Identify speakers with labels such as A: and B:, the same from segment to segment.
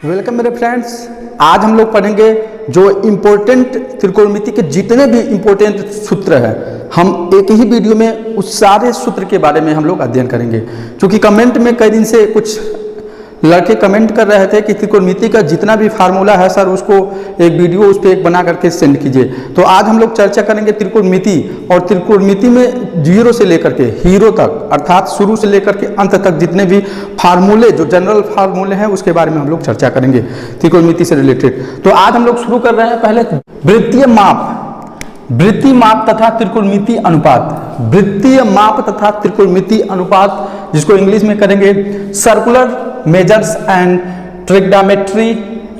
A: Welcome मेरे friends. आज हम लोग पढ़ेंगे जो इम्पोर्टेंट त्रिकोणमिति के जितने भी इम्पोर्टेंट सूत्र हैं, हम एक ही वीडियो में उस सारे सूत्र के बारे में हम लोग अध्ययन करेंगे। क्योंकि कमेंट में कई दिन से कुछ लड़के कमेंट कर रहे थे कि त्रिकोणमिति का जितना भी फार्मूला है सर उसको एक वीडियो उस पर एक बना करके सेंड कीजिए। तो आज हम लोग चर्चा करेंगे त्रिकोणमिति, और त्रिकोणमिति में जीरो से लेकर के हीरो तक, अर्थात शुरू से लेकर के अंत तक जितने भी फार्मूले, जो जनरल फार्मूले हैं उसके बारे में हम लोग चर्चा करेंगे त्रिकोणमिति से रिलेटेड। तो आज हम लोग शुरू कर रहे हैं पहले वृत्तीय माप, वृत्तीय माप तथा त्रिकोणमिति अनुपात। वृत्तीय माप तथा त्रिकोणमिति अनुपात, जिसको इंग्लिश में करेंगे circular measures and trigonometry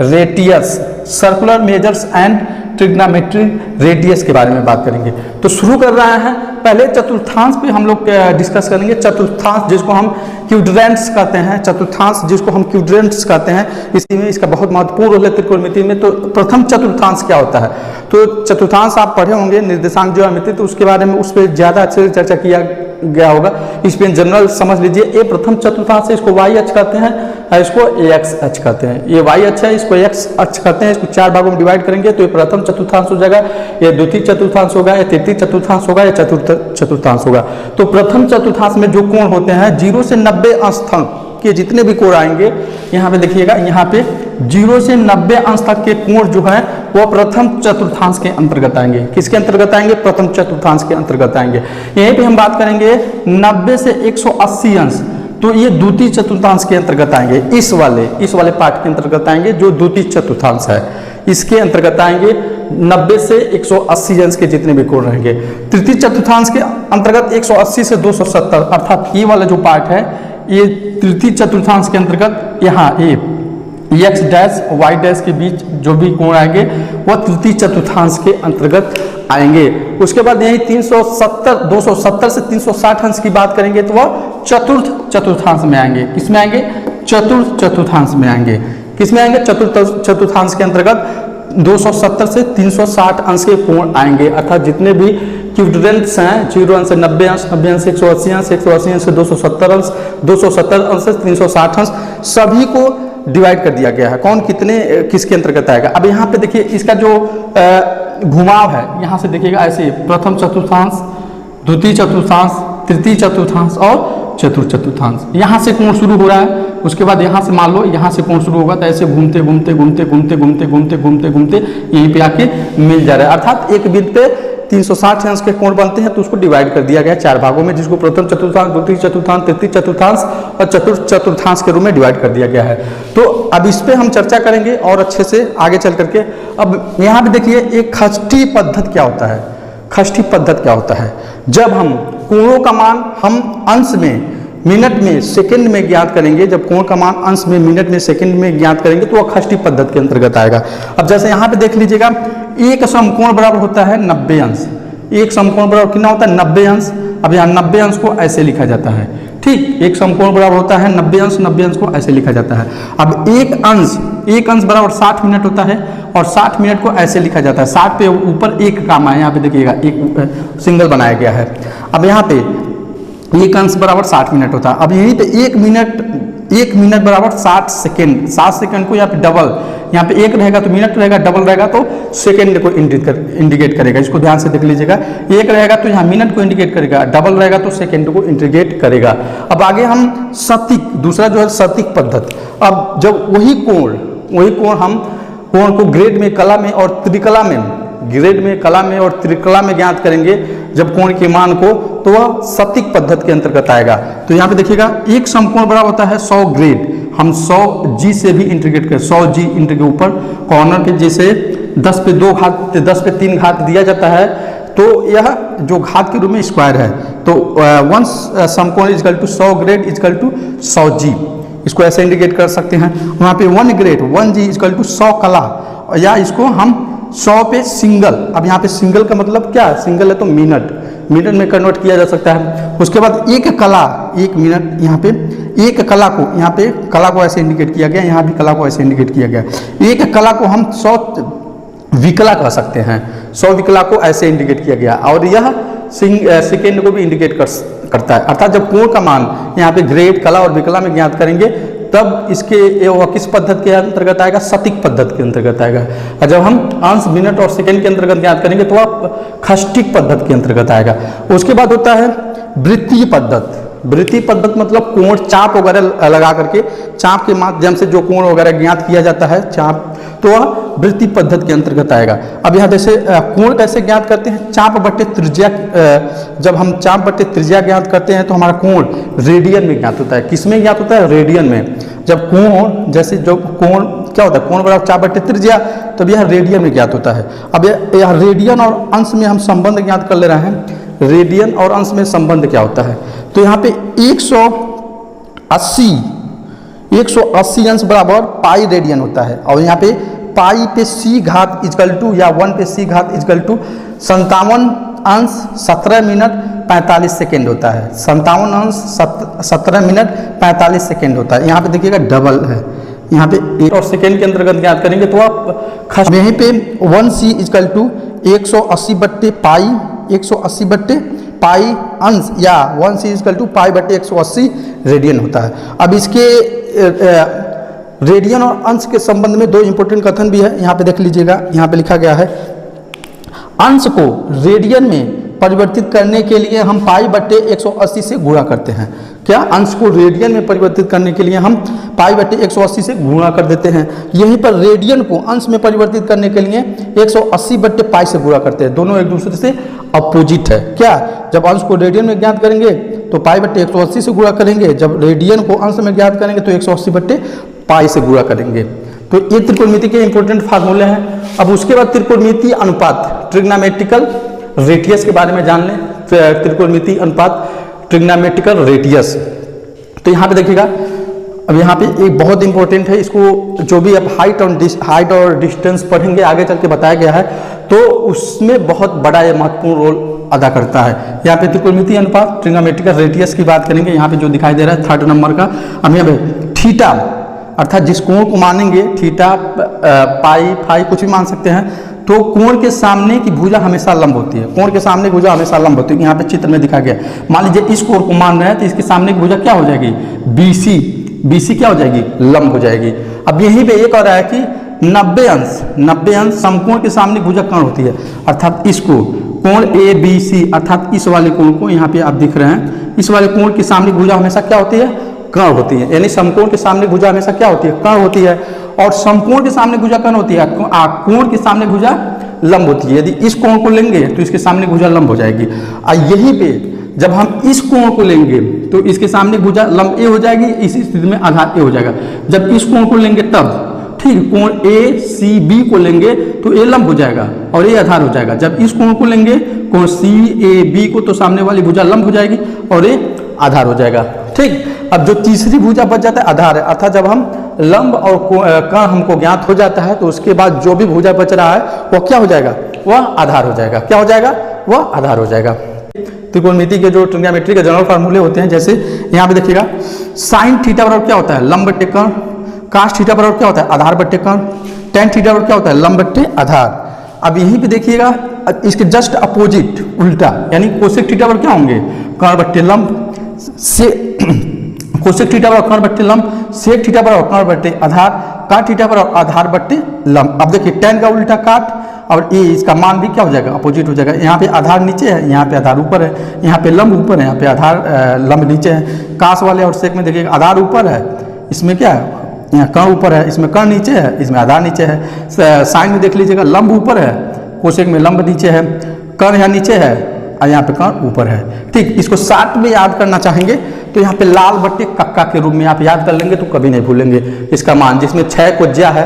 A: radius. Circular measures and trigonometry radius के बारे में बात करेंगे। तो शुरू कर रहे हैं, पहले चतुर्थांश पे हम लोग डिस्कस करेंगे। चतुर्थांश जिसको हम क्यूड्रेंट्स कहते हैं, चतुर्थांश जिसको हम क्यूड्रेंट्स कहते हैं, इसी में इसका बहुत महत्वपूर्ण रोल है त्रिकोणमिति में। तो प्रथम चतुर्थांश क्या होता है? तो चतुर्थांश आप पढ़े होंगे निर्देशांक ज्यामिति, तो उसके बारे में उस पर ज़्यादा अच्छे से चर्चा किया गया होगा। इस पर जनरल समझ लीजिए। ये प्रथम चतुर्थांश है, इसको वाई अक्ष कहते हैं, इसको एक्स अक्ष कहते हैं। ये वाई अक्ष है, इसको एक्स अक्ष कहते हैं। इसको चार भागों में डिवाइड करेंगे तो ये प्रथम चतुर्थांश हो जाएगा, ये द्वितीय चतुर्थांश होगा, ये तृतीय चतुर्थांश होगा, ये चतुर्थ चतुर्थांश होगा। तो प्रथम चतुर्थांश में जो कोण होते हैं 0 से 90 अंश तक के जितने भी कोण आएंगे, यहाँ पे देखिएगा, यहाँ पे 0 से 90 अंश तक के कोण जो है वो प्रथम चतुर्थांश के अंतर्गत आएंगे। किसके अंतर्गत आएंगे? प्रथम चतुर्थांश के अंतर्गत आएंगे। यहीं पे हम बात करेंगे 90 से 180 अंश, तो ये द्वितीय चतुर्थांश के अंतर्गत आएंगे। इस वाले पार्ट के अंतर्गत आएंगे जो द्वितीय चतुर्थांश है, इसके अंतर्गत आएंगे 90 से 180 अंश के जितने भी कोण रहेंगे। तृतीय चतुर्थांश के अंतर्गत 180 से 270, अर्थात ये वाला जो पार्ट है ये तृतीय चतुर्थांश के अंतर्गत, यहाँ ये एक्स डैश वाई डैश के बीच जो भी कोण आएंगे वह तृतीय चतुर्थांश के अंतर्गत आएंगे। उसके बाद यही 270 से 360 अंश की बात करेंगे तो वह चतुर्थ चतुर्थांश में आएंगे। किसमें आएंगे? चतुर्थ चतुर्थांश में आएंगे। किसमें आएंगे? चतुर्थ चतुर्थांश के अंतर्गत 270 से 360 अंश के कोण आएंगे। अर्थात जितने भी क्यूड्रेंट्स हैं 0 अंश से 90 अंश, 90 अंश से 180 अंश, 180 अंश से 270 अंश, 270 अंश से 360 अंश, सभी को डिवाइड कर दिया गया है। कौन कितने किसके अंतर्गत आएगा? अब यहाँ पे देखिए इसका जो घुमाव है, यहाँ से देखिएगा ऐसे प्रथम चतुर्थांश, द्वितीय चतुर्थांश, तृतीय चतुर्थांश और चतुर्थ चतुर्थांश। यहाँ से कोण शुरू हो रहा है, उसके बाद यहाँ से मान लो यहाँ से कोण शुरू होगा, तो ऐसे घूमते घूमते घूमते घूमते घूमते घूमते घूमते घूमते यहीं पे आके मिल जा रहा है। अर्थात एक बिंदु पे 360 अंश के कोण बनते हैं, तो उसको डिवाइड कर दिया गया चार भागों में, जिसको प्रथम चतुर्थांश, द्वितीय चतुर्थांश, तृतीय चतुर्थांश और चतुर्थ चतुर्थांश के रूप में डिवाइड कर दिया गया है। तो अब इस पे हम चर्चा करेंगे और अच्छे से आगे चल करके। अब यहाँ पे देखिए एक षष्ठी पद्धति क्या होता है। षष्ठी पद्धति क्या होता है? जब हम कोणों का मान हम अंश में, मिनट में, सेकंड में ज्ञात करेंगे, जब कोण का मान अंश में, मिनट में, सेकंड में ज्ञात करेंगे तो वह षष्ठी पद्धति के अंतर्गत आएगा। अब जैसे यहाँ पे देख लीजिएगा, एक समकोण बराबर होता है 90 अंश। एक समकोण बराबर कितना होता है? 90 अंश। अब यहाँ 90 अंश को ऐसे लिखा जाता है, ठीक। एक समकोण बराबर होता है 90 अंश, 90 अंश को ऐसे लिखा जाता है। अब एक अंश बराबर 60 मिनट होता है, और 60 मिनट को ऐसे लिखा जाता है। 60 पे ऊपर एक काम है, यहाँ पे देखिएगा एक सिंगल बनाया गया है। अब यहाँ पे एक अंश बराबर 60 मिनट होता है। अब यहीं पे एक मिनट बराबर 60 सेकेंड। 60 सेकेंड को यहाँ पे डबल, यहाँ पे एक रहेगा तो मिनट रहेगा, डबल रहेगा तो सेकेंड को इंडिकेट करेगा। इसको ध्यान से देख लीजिएगा, एक रहेगा तो यहाँ मिनट को इंडिकेट करेगा, डबल रहेगा तो सेकेंड को इंडिकेट करेगा। अब आगे हम सटीक, दूसरा जो है सटीक पद्धति। अब जब वही कोण हम कोण को ग्रेड में, कला में और त्रिकला में, ग्रेड में, कला में और त्रिकला में ज्ञात करेंगे जब कोण के मान को, तो वह सटीक पद्धति के अंतर्गत आएगा। तो यहाँ पे देखिएगा एक समकोण बराबर होता है 100 ग्रेड। हम 100 जी से भी इंटीग्रेट करें, 100 जी इंटू के ऊपर कॉर्नर के जैसे 10 पे 2 घात, 10 पे 3 घात दिया जाता है, तो यह जो घात के रूप में स्क्वायर है। तो 1 समकोण is equal to 100 grade is equal to 100 जी, इसको ऐसे इंडिकेट कर सकते हैं। वहाँ पे 1 ग्रेड 1 जी इजकल टू 100 कला, या इसको हम 100 पे सिंगल। अब यहाँ पे सिंगल का मतलब क्या है? सिंगल है तो मिनट में कन्वर्ट किया जा सकता है। उसके बाद एक कला, एक मिनट, यहाँ पे एक कला को, यहाँ पे कला को ऐसे इंडिकेट किया गया, यहाँ भी कला को ऐसे इंडिकेट किया गया। एक कला को हम 100 विकला कह सकते हैं, 100 विकला को ऐसे इंडिकेट किया गया। और यह सेकेंड को भी इंडिकेट करता है। अर्थात जब कोण का मान यहाँ पे ग्रेड, कला और विकला में ज्ञात करेंगे तब इसके वो किस पद्धति के अंतर्गत आएगा, सटीक पद्धति के अंतर्गत आएगा। और जब हम अंश, मिनट और सेकंड के अंतर्गत ज्ञात करेंगे तो वह खष्टिक पद्धति के अंतर्गत आएगा। उसके बाद होता है वृत्तीय पद्धति। वृत्तीय पद्धति मतलब कोण, चाप वगैरह लगा करके चाप के माध्यम से जो कोण वगैरह ज्ञात किया जाता है चाप, तो वह वृत्तीय पद्धति के अंतर्गत आएगा। अब यहाँ जैसे कोण कैसे ज्ञात करते हैं, चाप बट्टे त्रिज्या। जब हम चाप बट्टे त्रिज्या ज्ञात करते हैं तो हमारा कोण रेडियन में ज्ञात होता है। किस में ज्ञात होता है, रेडियन में। जब कोण, जैसे जो कोण क्या होता है, कोण बराबर चाप बट्टे त्रिज्या, तब यह रेडियन में ज्ञात होता है। अब यह रेडियन और अंश में हम संबंध ज्ञात कर ले रहे हैं। रेडियन और अंश में संबंध क्या होता है, तो यहाँ पे 180 अंश बराबर पाई रेडियन होता है। और यहाँ पे पाई पे c घात इजकल टू या 1 पे c घात इजकल टू 57 अंश 17 मिनट 45 सेकेंड होता है। 57 अंश 17 मिनट 45 सेकेंड होता है। यहाँ पे देखिएगा डबल है, यहाँ पे 1 और सेकेंड के अंतर्गत ज्ञात करेंगे तो आप यहीं पे 1c इजकल टू 180 बट्टे पाई, 180 बट्टे पाई अंश या 1c इजकल टू पाई बट्टे 180 रेडियन होता है। अब इसके रेडियन और अंश के संबंध में दो इंपॉर्टेंट कथन भी है, यहाँ पे देख लीजिएगा। यहाँ पे लिखा गया है, अंश को रेडियन में परिवर्तित करने के लिए हम पाई बट्टे 180 से गुणा करते हैं। क्या, अंश को रेडियन में परिवर्तित करने के लिए हम पाई बट्टे 180 से गुणा कर देते हैं। यहीं पर रेडियन को अंश में परिवर्तित करने के लिए 180 बट्टे पाई से गुणा करते हैं। दोनों एक दूसरे से अपोजिट है। क्या, जब अंश को रेडियन में ज्ञात करेंगे तो पाई बट्टे 180 से गुणा करेंगे, जब रेडियन को अंश में ज्ञात करेंगे तो 180 बट्टे पाई से गुणा करेंगे। तो ये त्रिकोणमिति के इंपॉर्टेंट फार्मूले हैं। अब उसके बाद त्रिकोणमिति अनुपात, ट्रिग्नोमेट्रिकल रेडियस के बारे में जान लें। त्रिकोणमिति अनुपात, ट्रिग्नोमेट्रिकल रेडियस, तो यहाँ पे देखिएगा। अब यहाँ पे एक बहुत इंपॉर्टेंट है, इसको जो भी आप हाइट और डिस्टेंस पढ़ेंगे आगे चल के बताया गया है, तो उसमें बहुत बड़ा ये महत्वपूर्ण रोल अदा करता है। यहाँ पे त्रिकोणमिति अनुपात, ट्रिग्नोमेट्रिकल रेडियस की बात करेंगे। यहाँ पे जो दिखाई दे रहा है 3rd नंबर का, अब यहाँ पे थीटा अर्थात जिस कोण को मानेंगे, थीटा, पाई, फाई कुछ भी मान सकते हैं, तो कोण के सामने की भुजा हमेशा लंब होती है। कोण के सामने की भुजा हमेशा लंब होती है। यहाँ पे चित्र में दिखा गया। मान लीजिए इस कोण को मान रहे हैं तो इसके सामने की भुजा क्या हो जाएगी, BC क्या हो जाएगी, लंब हो जाएगी। अब यहीं पे एक और है कि 90 अंश समकोण के सामने भुजा कर्ण होती है, अर्थात इसको कोण ABC अर्थात इस वाले कोण को, यहाँ पे आप दिख रहे हैं, इस वाले कोण के सामने भुजा हमेशा क्या होती है, कर्ण होती है। यानी समकोण के सामने भुजा हमेशा क्या होती है, कर्ण होती है। और समकोण के सामने भुजा कर्ण होती है, कोण के सामने भुजा लंब होती है। यदि इस कोण को लेंगे तो इसके सामने भुजा लंब हो जाएगी। यहीं पे जब हम इस कोण को लेंगे तो इसके सामने भुजा लंब ए हो जाएगी, इस स्थिति में आधार ए हो जाएगा। जब इस कोण को लेंगे तब, ठीक, कोण ACB को लेंगे तो ए लंब हो जाएगा और ए आधार हो जाएगा। जब इस कोण को लेंगे, कोण CAB को, तो सामने वाली भुजा लंब हो जाएगी और ए आधार हो जाएगा। ठीक, अब जो तीसरी भुजा बच जाता है आधार है, अर्थात जब हम लंब और कर्ण हमको ज्ञात हो जाता है तो उसके बाद जो भी भुजा बच रहा है वो क्या हो जाएगा, वह आधार हो जाएगा। क्या हो जाएगा, वह आधार हो जाएगा। त्रिकोणमिति के जो ट्रिग्नोमेट्री के जनरल फार्मूले होते हैं, जैसे यहाँ पे देखिएगा, साइन थीटा बराबर क्या होता है, लंब बट्टे कर्ण। कास थीटा बराबर क्या होता है, आधार बट्टे कर्ण। टेन थीटा बराबर क्या होता है, लंब बट्टे आधार। अब यहीं पे देखिएगा इसके जस्ट अपोजिट, उल्टा, यानी कोसेक थीटा बराबर क्या होंगे, कर्ण बट्टे लंब। से कोसेक थीटा बराबर कर्ण बट्टे लंब, सेक थीटा बराबर कर्ण बट्टे आधार, काट थीटा बराबर आधार बट्टे लंब। अब देखिए टेन का उल्टा काट, और ये इसका मान भी क्या हो जाएगा, अपोजिट हो जाएगा। यहाँ पे आधार नीचे है, यहाँ पे आधार ऊपर है, यहाँ पे लंब ऊपर है, यहाँ पे आधार लंब नीचे है। कास वाले और सेक में देखिएगा आधार ऊपर है, इसमें क्या है, यहाँ कर्ण ऊपर है, इसमें कर्ण नीचे है, इसमें आधार नीचे है। साइन में देख लीजिएगा लंब ऊपर है, कोसेक में लंब नीचे है, कर्ण यहाँ नीचे है और यहाँ पे कर्ण ऊपर है। ठीक, इसको शार्ट में याद करना चाहेंगे तो यहाँ पे लाल बट्टे कक्का के रूप में आप याद कर लेंगे तो कभी नहीं भूलेंगे इसका मान। जिसमें 6 को ज्या है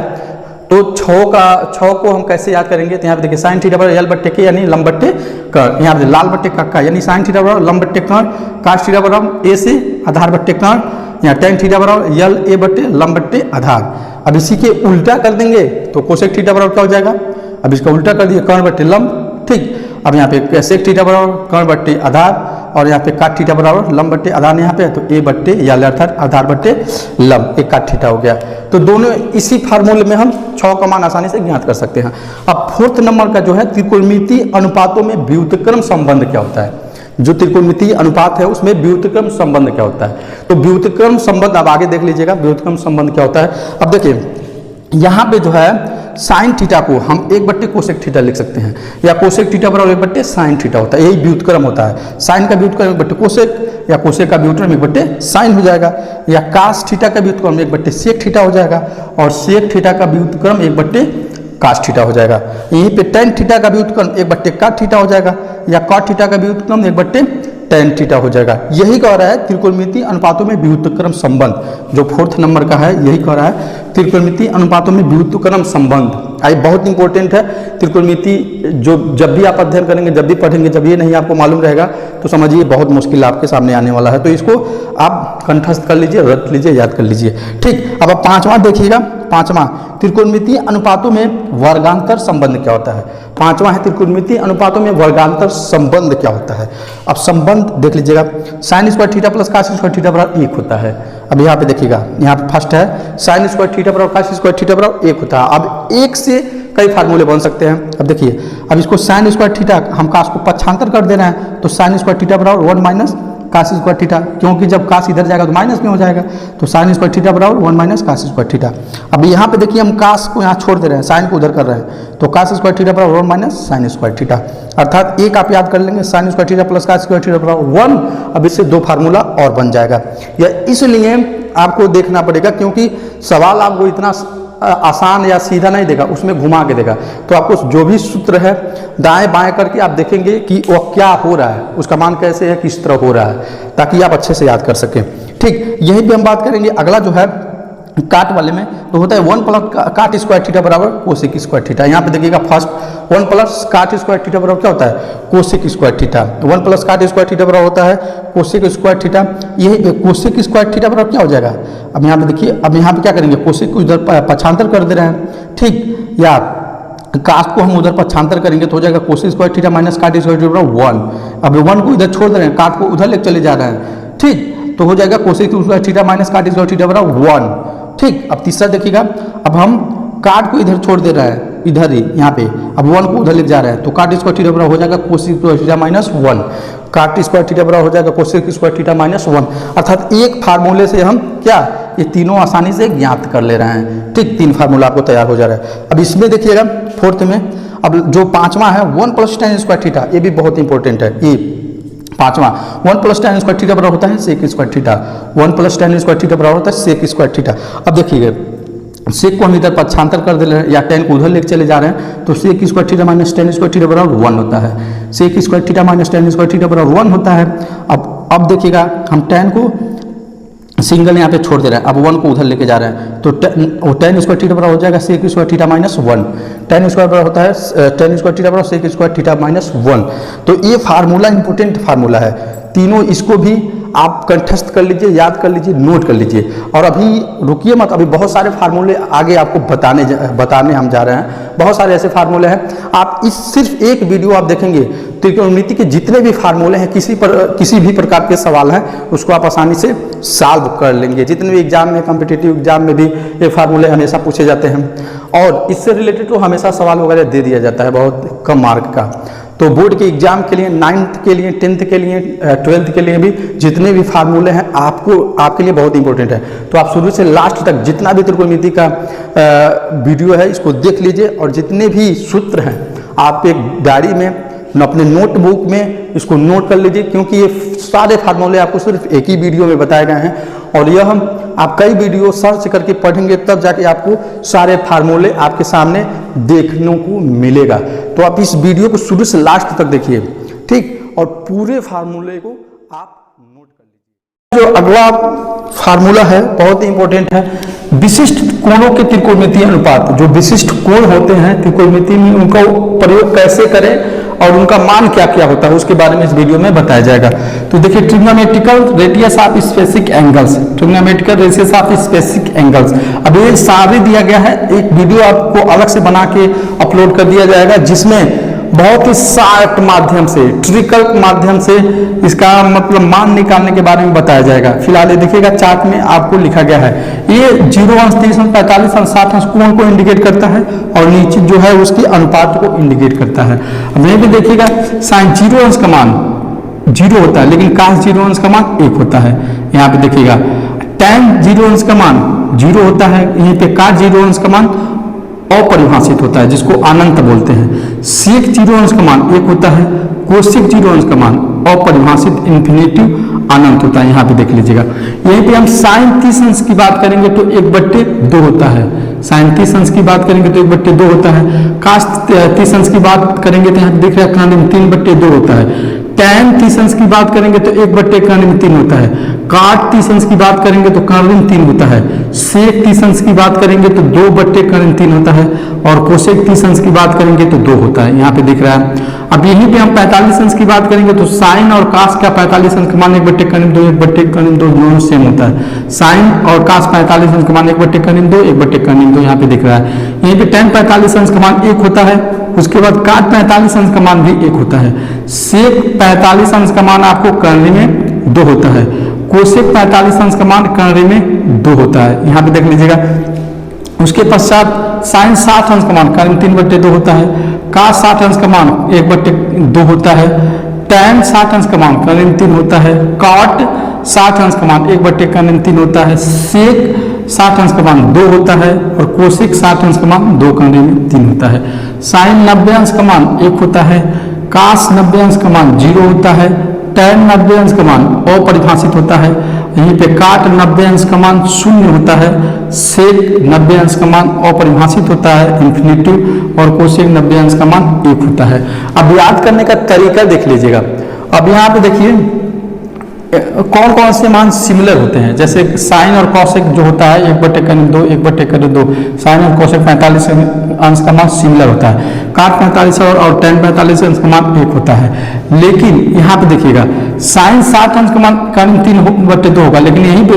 A: तो 6 को हम कैसे याद करेंगे, तो यहाँ पे देखिए साइन थीटा बराबर एल बट्टे के यानी लंब बट्टे कर्ण, यहाँ पे लाल बट्टे कक्का यानी साइन थीटा बराबर लंब बट्टे कर्ण, कास थीटा बराबर ए से आधार बट्टे कर्ण, यहाँ टेन थीटा बराबर यल ए बट्टे लंब बट्टे आधार। अब इसी के उल्टा कर देंगे तो कोसेक थीटा बराबर क्या हो जाएगा, अब इसका उल्टा कर दिए कर्ण बट्टे लंब। ठीक, अब यहाँ पे सेक थीटा बराबर कर्ण बट्टे आधार और यहाँ पे काट थीटा बराबर लंब बट्टे आधार यहाँ पे है, तो ए बट्टे यल अर्थात आधार बट्टे लंब, एक काट थीटा हो गया। तो दोनों इसी फार्मूले में हम 6 का मान आसानी से ज्ञात कर सकते हैं। अब 4th नंबर का जो है त्रिकोणमिति अनुपातों में व्युत्क्रम संबंध क्या होता है। जो त्रिकोणमितीय अनुपात है उसमें व्युत्क्रम संबंध क्या होता है। तो व्युत्क्रम संबंध आप आगे देख लीजिएगा, व्युत्क्रम संबंध क्या होता है। अब देखिए यहाँ पे जो है साइन थीटा को हम 1/, कोसेक थीटा लिख सकते हैं, या कोसेक थीटा बराबर 1/, साइन थीटा होता है, यही व्युत्क्रम होता है। साइन का व्युत्क्रम 1/, कोसेक, या कोसेक का व्युत्क्रम 1/, साइन हो जाएगा, या कास थीटा का व्युत्क्रम 1/, सेक थीटा हो जाएगा, और सेक थीटा का व्युत्क्रम 1/, कास थीटा हो जाएगा। यहीं पे टेन थीटा का व्युत्क्रम 1/, काट थीटा हो जाएगा, या कॉट थीटा का व्युत्क्रम 1/, टेन थीटा हो जाएगा। यही कह रहा है त्रिकोणमितीय अनुपातों में व्युत्क्रम संबंध, जो 4th नंबर का है, यही कह रहा है त्रिकोणमितीय अनुपातों में व्युत्क्रम संबंध। आई बहुत इंपॉर्टेंट है त्रिकोणमिति, जो जब भी आप अध्ययन करेंगे, जब भी पढ़ेंगे, जब ये नहीं आपको मालूम रहेगा तो समझिए बहुत मुश्किल आपके सामने आने वाला है। तो इसको आप कंठस्थ कर लीजिए, रट लीजिए, याद कर लीजिए। ठीक, अब आप 5वां देखिएगा। 5वां, त्रिकोणमितीय अनुपातों में वर्गांतर संबंध क्या होता है। 5वां है त्रिकोणमितीय अनुपातों में वर्गांतर संबंध क्या होता है। अब संबंध देख लीजिएगा, sine square theta plus cos square theta बराबर 1 होता है। अब यहाँ पे देखिएगा, यहाँ पे फर्स्ट है साइन स्क्वायर थीटा बराबर कास स्क्वायर थीटा बराबर 1 होता है। अब 1 से कई फार्मूले बन सकते हैं। अब देखिए, अब इसको साइन स्क्वायर थीटा, हम कास को पक्षांतर कर दे रहे हैं, तो साइन स्क्वायर थीटा बराबर 1 माइनस कास स्क्वायर थीटा, क्योंकि जब कास इधर जाएगा तो माइनस में हो जाएगा, तो साइन स्क्वायर थीटा बराबर 1 माइनस कास स्क्वायर थीटा। अब यहाँ पे देखिए हम कास को यहाँ छोड़ दे रहे हैं, साइन को उधर कर रहे हैं, तो कास स्क्वायर थीटा बराबर 1 माइनस साइन स्क्वायर थीटा, अर्थात एक आप याद कर लेंगे, sine square theta plus cos square theta बराबर 1। अब इससे 2 फार्मूला और बन जाएगा। या इसलिए आपको देखना पड़ेगा, क्योंकि सवाल आपको इतना आसान या सीधा नहीं देगा, उसमें घुमा के देगा। तो आपको जो भी सूत्र है दाएं बाएं करके आप देखेंगे कि वो क्या हो रहा है, उसका मान कैसे है, किस तरह हो रहा है, ताकि आप अच्छे से याद कर सकें। ठीक, यहीं पे हम बात करेंगे। अगला जो है काट वाले में तो होता है 1 प्लस काट स्क्वायर थीटा बराबर कोसेक स्क्वायर थीटा। यहाँ पे देखिएगा फर्स्ट 1 प्लस काट स्क्वायर थीटा बराबर क्या होता है, कोसेक स्क्वायर थीटा। 1 प्लस काट स्क्वायर थीटा बराबर होता है कोसेक स्क्वायर थीटा। ये कोसेक स्क्वायर थीटा बराबर क्या हो जाएगा। अब यहाँ पे देखिए, अब यहाँ पे क्या करेंगे, कोसेक को इधर पक्षांतर कर दे रहे हैं। ठीक, या कास्ट को हम उधर पक्षांतर करेंगे तो हो जाएगा कोसेक स्क्वायर थीटा माइनस काट स्क्वायर थीटा बराबर 1। अब 1 को इधर छोड़ दे रहे हैं, काट को उधर लेकर चले जा रहे हैं। ठीक, तो हो जाएगा कोसेक स्क्वायर थीटा माइनस काट स्क्वायर थीटा बराबर 1। ठीक, अब तीसरा देखिएगा, अब हम काट को इधर छोड़ दे रहे हैं, इधर ही यहाँ पे, अब 1 को उधर ले जा रहे हैं, तो काट स्क्वायर थीटा बराबर हो जाएगा कोसेक स्क्वायर थीटा माइनस 1। काट स्क्वायर थीटा बराबर हो जाएगा कोसेक स्क्वायर थीटा माइनस 1, अर्थात एक फार्मूले से हम क्या ये तीनों आसानी से ज्ञात कर ले रहे हैं। ठीक, 3 फार्मूला आपको तैयार हो जा रहा है। अब इसमें देखिएगा 4th में, अब जो 5वां है 1 प्लस tan स्क्वायर थीटा, ये भी बहुत इंपॉर्टेंट है। ये 5वां 1 प्लस tan स्क्वायर थीटा बराबर होता है sec square theta. 1 plus tan square theta बराबर होता है सेक स्क्वायर थीटा। अब देखिए सेक को हम इधर पक्षांतर कर दे रहे हैं, या tan को उधर लेके चले जा रहे हैं, तो sec square theta minus tan square theta बराबर 1 होता है। Sec square theta minus tan square theta बराबर 1 होता है। अब देखिएगा हम tan को सिंगल यहाँ पे छोड़ दे रहे हैं, अब 1 को उधर लेके जा रहे हैं, तो tan स्क्वायर थीटा बराबर हो जाएगा sec square theta minus 1। tan square बराबर होता है tan स्क्वायर थीटा बराबर सेक स्क्वायर थीटा माइनस 1। तो ये फार्मूला इंपॉर्टेंट फार्मूला है तीनों, इसको भी आप कंठस्थ कर लीजिए, याद कर लीजिए, नोट कर लीजिए। और अभी रुकिए मत, अभी बहुत सारे फार्मूले आगे आपको बताने हम जा रहे हैं। बहुत सारे ऐसे फार्मूले हैं, आप इस सिर्फ एक वीडियो आप देखेंगे, त्रिकोणमिति के जितने भी फार्मूले हैं, किसी भी प्रकार के सवाल हैं, उसको आप आसानी से सॉल्व कर लेंगे। जितने भी एग्जाम में, कॉम्पिटिटिव एग्जाम में भी ये फार्मूले हमेशा पूछे जाते हैं, और इससे रिलेटेड तो हमेशा सवाल वगैरह दे दिया जाता है बहुत कम मार्क का। तो बोर्ड के एग्जाम के लिए, 9th के लिए, 10th के लिए, 12th के लिए भी जितने भी फार्मूले हैं आपके लिए बहुत इंपॉर्टेंट है। तो आप शुरू से लास्ट तक जितना भी त्रिकोणमिति का वीडियो है इसको देख लीजिए, और जितने भी सूत्र हैं आप एक डायरी में, अपने नोटबुक में इसको नोट कर लीजिए, क्योंकि ये सारे फार्मूले आपको सिर्फ एक ही वीडियो में बताए गए हैं, और यह आप कई वीडियो सर्च करके पढ़ेंगे तब जाके आपको सारे फार्मूले आपके सामने देखने को मिलेगा। तो आप इस वीडियो को शुरू से लास्ट तक देखिए, ठीक, और पूरे फार्मूले को आप नोट कर लीजिए। जो अगला फार्मूला है बहुत ही इंपॉर्टेंट है, विशिष्ट कोणों के त्रिकोणमितीय अनुपात। जो विशिष्ट कोण होते हैं त्रिकोणमिति में, उनका प्रयोग कैसे करें और उनका मान क्या क्या होता है उसके बारे में इस वीडियो में बताया जाएगा। तो देखिए trigonometrical radius of specific angles, trigonometrical radius of specific angles. अब ये सारे दिया गया है, एक वीडियो आपको अलग से बना के अपलोड कर दिया जाएगा, जिसमें बहुत ही शार्ट माध्यम से, ट्रिकल माध्यम से इसका मतलब मान निकालने के बारे में बताया जाएगा। फिलहाल ये देखिएगा चार्ट में आपको लिखा गया है, ये 0 अंश, 30 अंश, 45 अंश, 60 अंश कोण को इंडिकेट करता है, और नीचे जो है उसकी अनुपात को इंडिकेट करता है। अब यहीं पे देखिएगा साइन 0 अंश का मान जीरो होता है, लेकिन cos जीरो अंश का मान 1 होता है। यहाँ पे देखिएगा tan जीरो अंश का मान 0 होता है, यहीं पे cos जीरो अंश का मान अपरिभाषित होता है, जिसको अनंत बोलते हैं। sec जीरो अंश का मान 1 होता है, cosec जीरो अंश का मान अपरिभाषित इन्फिनेटिव अनंत होता है। यहाँ पे देख लीजिएगा, यहीं पे हम साइन 30 अंश की बात करेंगे तो 1/2 होता है, साइन 30 अंश की बात करेंगे तो 1/2 होता है। cos 30 अंश की बात करेंगे तो यहाँ पे देख रहे हैं 3/2 होता है। tan 30 अंश की बात करेंगे तो 1/3 होता है। cot 30 अंश की बात करेंगे तो 3 होता है। sec 30 अंश की बात करेंगे तो 2/3 होता है, और cosec 30 अंश की बात करेंगे तो 2 होता है। यहाँ पे दिख रहा है। अब यहीं पे हम 45 अंश की बात करेंगे तो साइन और cos का 45 अंश का मान 1/2 दोनों सेम होता है। साइन और cos 45 अंश का मान 1/2 यहाँ पे दिख रहा है। यहीं पे tan 45 अंश का मान 1 होता है, उसके बाद cot 45 अंश का मान भी 1 होता है। sec 45 अंश का मान आपको करने में 2 होता है, cosec 45 अंश का मान करने में 2 होता है। यहाँ पे देख लीजिएगा। उसके पश्चात साइन 60 अंश का मान करने में 3/2 होता है, cos 60 अंश का मान 1/2 होता है, tan 60 अंश का मान करने में 3 होता है, cot 60 अंश का मान 1/3 होता है, sec 60 अंश का मान 2 होता है, और cosec 60 अंश का मान 2 करने में 3 होता है। साइन 90 अंश का मान 1 होता है, cos 90 अंश का मान 0 होता है, tan 90 अंश का मान अपरिभाषित होता है, यहीं पे cot 90 अंश का मान 0 होता है, sec 90 अंश का मान अपरिभाषित होता है इन्फिनेटिव, और cosec 90 अंश का मान 1 होता है। अब याद करने का तरीका देख लीजिएगा। अब यहाँ पे देखिए कौन कौन से मान सिमिलर होते हैं, जैसे साइन और कॉसेक जो होता है 1/2 साइन और कॉसेक 45 अंश का मान सिमिलर होता है, cot 45 और tan 45 अंश का मान 1 होता है। लेकिन यहाँ पे देखिएगा साइन 60 अंश का मान करीब 3/2 होगा, लेकिन यहीं पे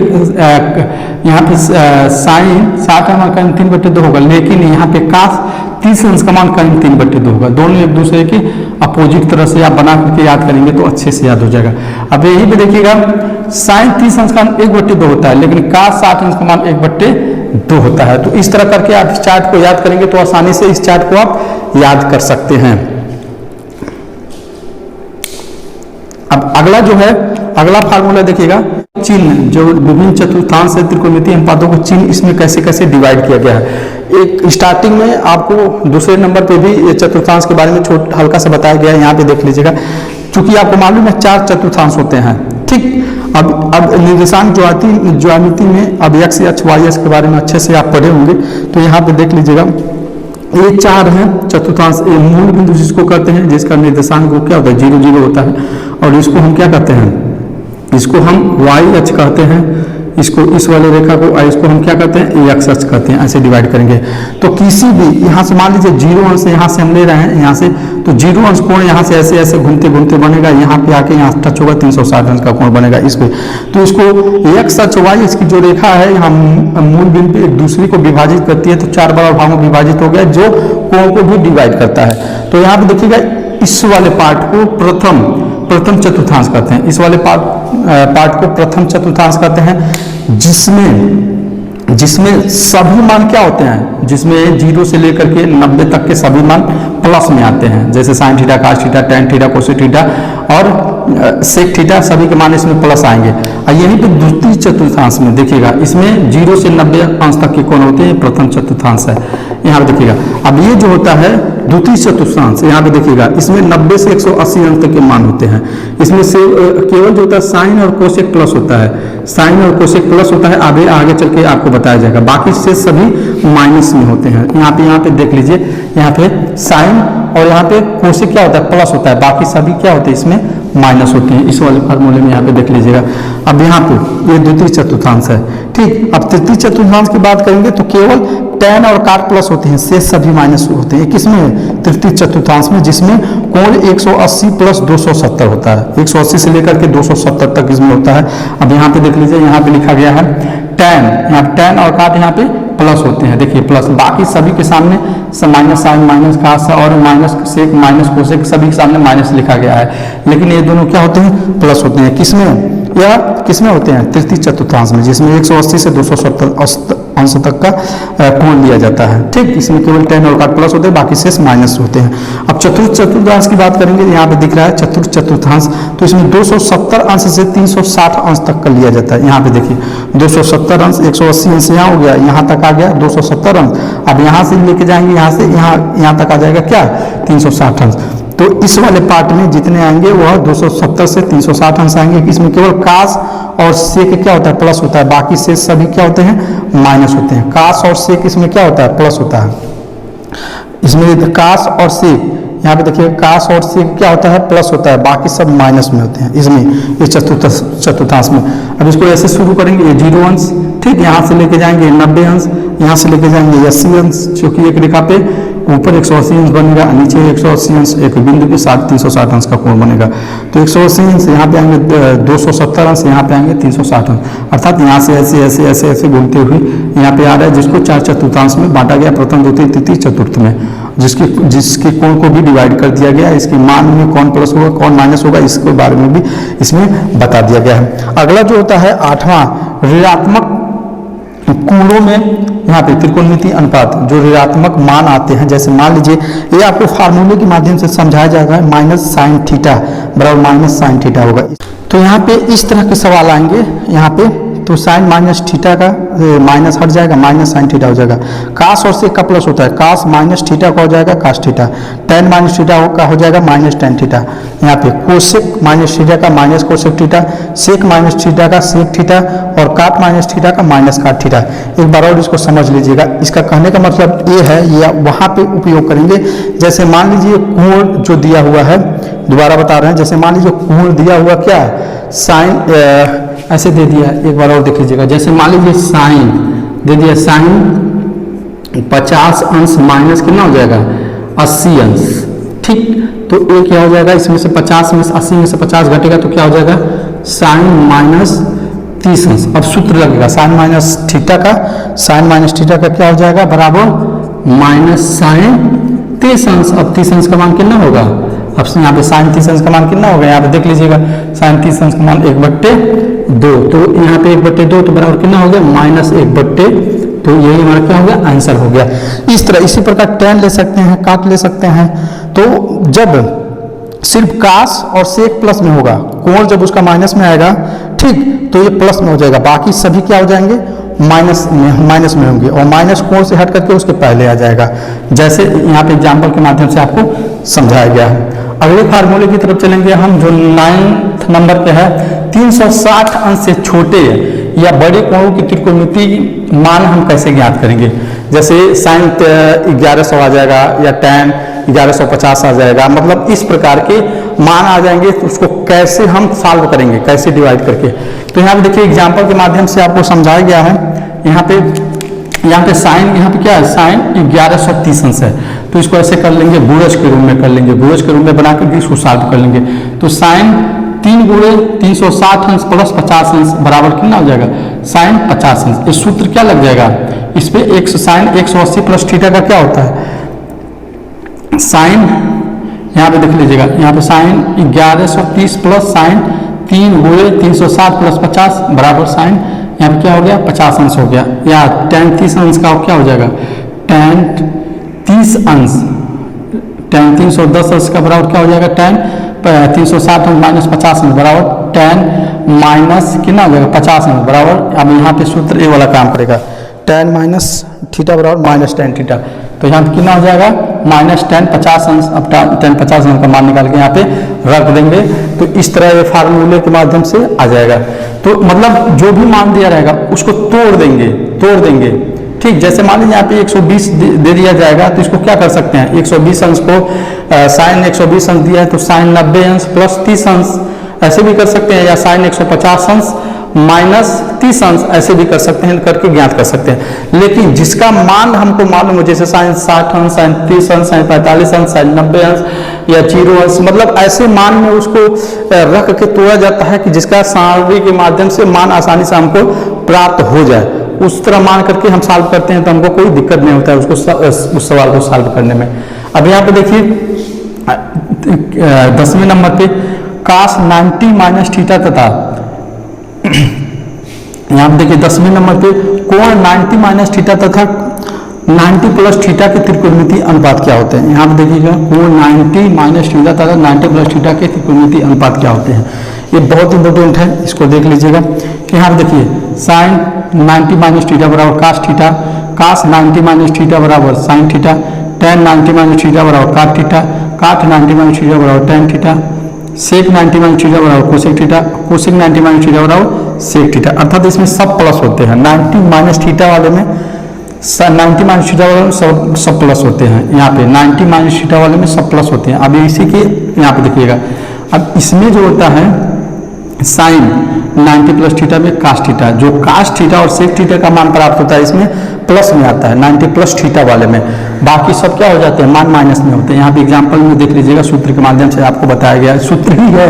A: यहाँ पे साइन 60 अंश का 3/2 होगा, लेकिन यहाँ पे cos 30 अंश का मान करीब 3/2 होगा। दोनों एक दूसरे के अपोजिट तरह से आप बना करके याद करेंगे तो अच्छे से याद हो जाएगा। अब यहीं पे देखिएगा साइन 30 अंश का 1/2 होता है, लेकिन cos 60 अंश का मान 1/2 होता है। तो इस तरह करके आप इस चार्ट को याद करेंगे तो आसानी से इस चार्ट को आप याद कर सकते हैं। अब अगला जो है, अगला फार्मूला देखिएगा, चिन्ह जो विभिन्न चतुर्थांश से त्रिकोणमितीय अनुपातों को चिन्ह इसमें कैसे कैसे डिवाइड किया गया है। एक स्टार्टिंग में आपको दूसरे नंबर पे भी चतुर्थांश के बारे में हल्का सा बताया गया है, यहाँ पे देख लीजिएगा। चूंकि आपको मालूम है 4 चतुर्थांश होते हैं, ठीक। अब निर्देशांक ज्यामिति में अब x अक्ष y अक्ष के बारे में अच्छे से आप पढ़े होंगे, तो यहाँ पे देख लीजिएगा ये 4 है चतुर्थांश, मूल बिंदु जिसको कहते हैं, जिसका निर्देशांक क्या होता है 0 0 होता है, और इसको हम क्या कहते हैं, इसको हम y अक्ष कहते हैं, इसको इस वाले रेखा को इसको हम क्या कहते हैं x अक्ष कहते हैं। ऐसे डिवाइड करेंगे तो किसी भी यहाँ से मान लीजिए 0 अंश यहाँ से हम ले रहे हैं, यहाँ से तो 0 अंश कोण यहाँ से ऐसे ऐसे घूमते घूमते बनेगा, यहाँ पे आके यहाँ टच होगा 360 अंश का कोण बनेगा इस पे। तो इसको x अक्ष y अक्ष की जो रेखा है यहाँ मूल बिंदु एक दूसरे को विभाजित करती है, तो 4 बड़ा भागों में विभाजित हो गया जो कोण को भी डिवाइड करता है। तो यहाँ पे देखिएगा इस वाले पार्ट को प्रथम चतुर्थांश कहते हैं, इस वाले पार्ट को प्रथम चतुर्थांश कहते हैं, जिसमें सभी मान क्या होते हैं, जिसमें 0 से लेकर के 90 तक के सभी मान प्लस में आते हैं, जैसे sine theta, cos theta, tan theta, cosec theta और सेक थीटा, सभी के मान इसमें प्लस आएंगे। और यहीं पे द्वितीय चतुर्थांश में देखिएगा इसमें 0 से 90 अंश तक के कोण होते हैं, प्रथम चतुर्थांश है। यहाँ पे देखिएगा अब ये जो होता है द्वितीय चतुर्थांश, यहाँ पे देखिएगा इसमें 90 से 180 अंश तक के मान होते हैं। इसमें से केवल जो होता है साइन और कोसेक प्लस होता है, साइन और कोसेक प्लस होता है, आगे चल के आपको बताया जाएगा। बाकी से सभी माइनस में होते हैं। यहाँ पे देख लीजिए, यहाँ पे साइन और यहाँ पे कोसेक क्या होता है प्लस होता है, बाकी सभी क्या होते हैं इसमें माइनस होते हैं। इस वाले फार्मूले में यहाँ पे देख लीजिएगा। अब यहाँ पे ये द्वितीय चतुर्थांश है, ठीक। अब तृतीय चतुर्थांश की बात करेंगे तो केवल tan और cot प्लस होते हैं, शेष सभी माइनस होते हैं। किसमें, तृतीय चतुर्थांश में, जिसमें कोण 180 प्लस 270 होता है, 180 से लेकर के 270 तक इसमें होता है। अब यहाँ पे देख लीजिए, यहाँ पे लिखा गया है tan, यहाँ tan और cot यहाँ पे प्लस होते हैं, देखिए प्लस, बाकी सभी के सामने माइनस साइन, माइनस cos और माइनस सेक, माइनस कोसेक, सभी के सामने माइनस लिखा गया है। लेकिन ये दोनों क्या होते हैं, प्लस होते हैं। किसमें, या किसमें होते हैं, तृतीय चतुर्थांश में, जिसमें 180 से अंश तक का कोण लिया जाता है। ठीक, इसमें केवल tan और cot प्लस होते हैं, बाकी शेष माइनस होते हैं। अब चतुर्थ चतुर्थांश की बात करेंगे, यहाँ पे दिख रहा है चतुर्थ चतुर्थांश, तो इसमें 270 अंश से 360 अंश तक का लिया जाता है। यहाँ पे देखिए 270 अंश, 180 अंश यहाँ हो गया, यहाँ तक आ गया 270 अंश। अब यहाँ से लेके जाएंगे, यहाँ से यहाँ तक आ जाएगा क्या, 360 अंश। तो इस वाले पार्ट में जितने आएंगे वह 270 से 360 अंश आएंगे। इसमें केवल कास और सेक क्या होता है, प्लस होता है, बाकी से सभी क्या होते हैं, माइनस होते हैं। कास और सेक इसमें क्या होता है, प्लस होता है। इसमें कास और सेक, यहाँ पे देखिए कास और सेक क्या होता है, प्लस होता है, बाकी सब माइनस में होते हैं इसमें, ये चतुर्थांश में। अब इसको ऐसे शुरू करेंगे, ये 0 अंश, ठीक, यहाँ से लेके जाएंगे 90 अंश, यहाँ से लेके जाएंगे 80 अंश, क्योंकि एक रेखा पे ऊपर 180 अंश बनेगा, नीचे 180 अंश, एक बिंदु के साथ 360 अंश का कोण बनेगा। तो 180 अंश यहाँ पे आएंगे, 270 अंश यहाँ पे आएंगे, 360 अंश, अर्थात यहाँ से ऐसे ऐसे ऐसे ऐसे घूमते हुए यहाँ पे आ रहा है, जिसको 4 चतुर्थांश में बांटा गया, प्रथम द्वितीय तृतीय चतुर्थ में, जिसके कोण को भी डिवाइड कर दिया गया। इसके मान में कौन प्लस होगा कौन माइनस होगा, इसके बारे में भी इसमें बता दिया गया है। अगला जो होता है 8वां, ऋणात्मक कोणों में यहाँ पे त्रिकोणमितीय अनुपात, जो ऋणात्मक मान आते हैं, जैसे मान लीजिए ये आपको फार्मूले के माध्यम से समझाया जाता है, माइनस साइन थीटा बराबर माइनस साइन थीटा होगा। तो यहाँ पे इस तरह के सवाल आएंगे, यहाँ पे तो साइन माइनस थीटा का माइनस हट जाएगा, माइनस साइन थीटा हो जाएगा। कास और सेक का प्लस होता है, कास माइनस थीटा का हो जाएगा cos theta, tan minus theta का हो जाएगा माइनस टेन थीटा। यहाँ पे कोसेक माइनस थीटा का minus cosec theta, sec minus theta का सेक थीटा और काट माइनस थीटा का माइनस काट थीटा। एक बार और इसको समझ लीजिएगा, इसका कहने का मतलब ये है, ये वहाँ पे उपयोग करेंगे। जैसे मान लीजिए कोण जो दिया हुआ है, दोबारा बता रहे हैं, जैसे मान लीजिए कोण दिया हुआ क्या है, साइन ऐसे दे दिया, एक बार और देख लीजिएगा। जैसे मान लीजिए साइन दे दिया, साइन 50 अंश माइनस कितना हो जाएगा, 80 अंश, ठीक। तो ये क्या हो जाएगा, इसमें से 50 में से 80 में से 50 घटेगा तो क्या हो जाएगा, साइन माइनस 30 अंश। अब सूत्र लगेगा साइन माइनस थीटा का, साइन माइनस थीटा का क्या हो जाएगा, बराबर माइनस साइन 30 अंश। अब 30 अंश का मान कितना होगा, अब यहाँ पे साइन 30 अंश का मान कितना होगा, यहाँ पे देख लीजिएगा, साइन 30 अंश का मान 1/2, तो यहाँ पे 1/2 तो बराबर कितना हो गया, माइनस 1/2। तो यही हमारा क्या हो गया, आंसर हो गया। इस तरह इसी प्रकार टेन ले सकते हैं, काट ले सकते हैं। तो जब सिर्फ कास और सेक प्लस में होगा, कोण जब उसका माइनस में आएगा, ठीक, तो ये प्लस में हो जाएगा, बाकी सभी क्या हो जाएंगे, माइनस में होंगे, और माइनस कोण से हट करके उसके पहले आ जाएगा, जैसे यहाँ पे एग्जाम्पल के माध्यम से आपको समझाया गया है। अगले फार्मूले की तरफ चलेंगे हम, जो 9 नंबर पे है, 360 अंश से छोटे या बड़े कोणों की त्रिकोणमिति मान हम कैसे ज्ञात करेंगे। जैसे साइन 1100 आ जाएगा या tan 1150 आ जाएगा, मतलब इस प्रकार के मान आ जाएंगे, तो उसको कैसे हम सॉल्व करेंगे, कैसे डिवाइड करके। तो यहाँ पे देखिए एग्जाम्पल के माध्यम से आपको समझाया गया है। यहाँ पे साइन, यहाँ पे क्या है, साइन 1130 अंश है, तो इसको ऐसे कर लेंगे, गुणज के रूप में कर लेंगे, गुणज के रूप में बना करके इसको सॉल्व कर लेंगे। तो साइन 3 गुणे 360 अंश प्लस 50 अंश बराबर कितना हो जाएगा, साइन 50 अंश। इस सूत्र क्या लग जाएगा, इस पे एक साइन 180 प्लस थीटा का क्या होता है, साइन, यहाँ पे देख लीजिएगा, यहाँ पे साइन 1130 प्लस साइन 3 गुणे 360 प्लस 50 बराबर साइन, यहाँ पे क्या हो गया, 50 अंश हो गया। या tan 30 अंश का क्या हो जाएगा, tan 30 अंश, tan 310 अंश का बराबर क्या हो जाएगा, tan 360 अंश माइनस 50 अंश बराबर tan माइनस कितना हो जाएगा, 50 अंश बराबर। अब यहाँ पे सूत्र ए वाला काम करेगा, tan माइनस थीटा बराबर माइनस tan थीटा, तो यहाँ पे कितना हो जाएगा, माइनस tan 50 अंश। अब tan 50 अंश का मान निकाल के यहाँ पे रख देंगे, तो इस तरह ये फार्मूले के माध्यम से आ जाएगा। तो मतलब जो भी मान दिया रहेगा उसको तोड़ देंगे, ठीक। जैसे मान लीजिए यहाँ पे 120 दे दिया जाएगा, तो इसको क्या कर सकते हैं, 120 अंश को साइन 120 अंश दिया है, तो साइन 90 अंश प्लस 30 अंश ऐसे भी कर सकते हैं, या साइन 150 अंश माइनस 30 अंश ऐसे भी कर सकते हैं, करके ज्ञात कर सकते हैं। लेकिन जिसका मान हमको मालूम हो, जैसे साइन 60 अंश, साइन 30 अंश, साइन 45 अंश, साइन 90 अंश या 0 अंश, मतलब ऐसे मान में उसको रख के तोड़ा जाता है कि जिसका सारणी के माध्यम से मान आसानी से हमको प्राप्त हो जाए, उस तरह मान करके हम सॉल्व करते हैं, तो हमको कोई दिक्कत नहीं होता है उसको, उस सवाल को सॉल्व करने में। अब यहाँ पे देखिए 10वें नंबर पे कास 90 माइनस थीटा तथा यहाँ पे देखिए 10वें नंबर पे कोण 90 माइनस थीटा तथा 90 प्लस थीटा के त्रिकोणमितीय अनुपात क्या होते हैं। यहाँ पे देखिएगा कोण 90 माइनस थीटा तथा 90 प्लस थीटा के त्रिकोणमितीय अनुपात क्या होते हैं। ये बहुत इंपॉर्टेंट है, इसको देख लीजिएगा। यहाँ पे देखिए साइन 90 माइनस थीटा बराबर कास थीटा, कास 90 माइनस थीटा बराबर sine theta, ten 90 minus theta बराबर काट थीटा, काट 90 माइनस थीटा बराबर टेन थीटा, सेक 90 माइनस थीटा बराबर cosec theta, cosec 90 minus theta बराबर सेक थीटा। अर्थात इसमें सब प्लस होते हैं। 90 माइनस थीटा वाले में 90 माइनस थीटा वाले में सब प्लस होते हैं। यहाँ पे 90 माइनस थीटा वाले में सब प्लस होते हैं। अब इसी के यहाँ पे देखिएगा, अब इसमें जो होता है साइन 90 प्लस थीटा में कास थीटा, जो कास थीटा और सेक थीटा का मान प्राप्त होता है इसमें प्लस में आता है 90 प्लस थीटा वाले में। बाकी सब क्या हो जाते हैं, मान माइनस में होते हैं। यहाँ पे एग्जांपल में देख लीजिएगा, सूत्र के माध्यम से आपको बताया गया है, सूत्र ही है।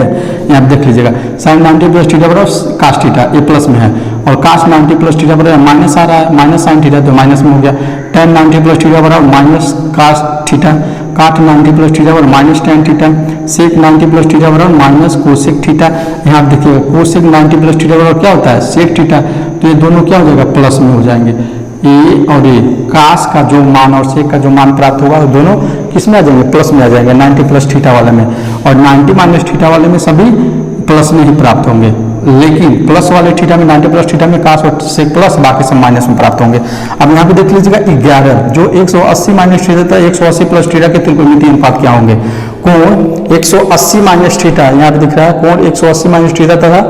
A: यहाँ पे देख लीजिएगा साइन 90 प्लस थीटा बराबर कास थीटा, ये प्लस में है, और कास 90 प्लस थीटा बराबर माइनस आ रहा है, माइनस साइन थीटा तो माइनस में हो गया। टेन 90 प्लस थीटा बराबर माइनस कास थीटा, काट 90 प्लस थीटा बराबर माइनस टेन थीटा, सेक 90 प्लस थीटा बराबर माइनस कोसेक थीटा। यहाँ देखिएगा कोसेक 90 प्लस थीटा बराबर क्या होता है, सेक थीटा, तो ये दोनों क्या हो जाएगा, प्लस में हो जाएंगे। ए और ए कास का जो मान और सेक का जो मान प्राप्त होगा वो दोनों किस में आ जाएंगे, प्लस में आ जाएंगे 90 प्लस थीटा वाले में, और 90 माइनस थीटा वाले में सभी प्लस में ही प्राप्त होंगे। लेकिन प्लस वाले थीटा में 90 प्लस थीटा में कास और सेक प्लस, बाकी सब माइनस में प्राप्त होंगे। अब यहाँ पे देख लीजिएगा 11 जो 180 माइनस थीटा था 180 प्लस थीटा के त्रिकोणमितीय अनुपात क्या होंगे। कोण 180 माइनस थीटा, यहाँ पे दिख रहा है कोण 180 माइनस थीटा तथा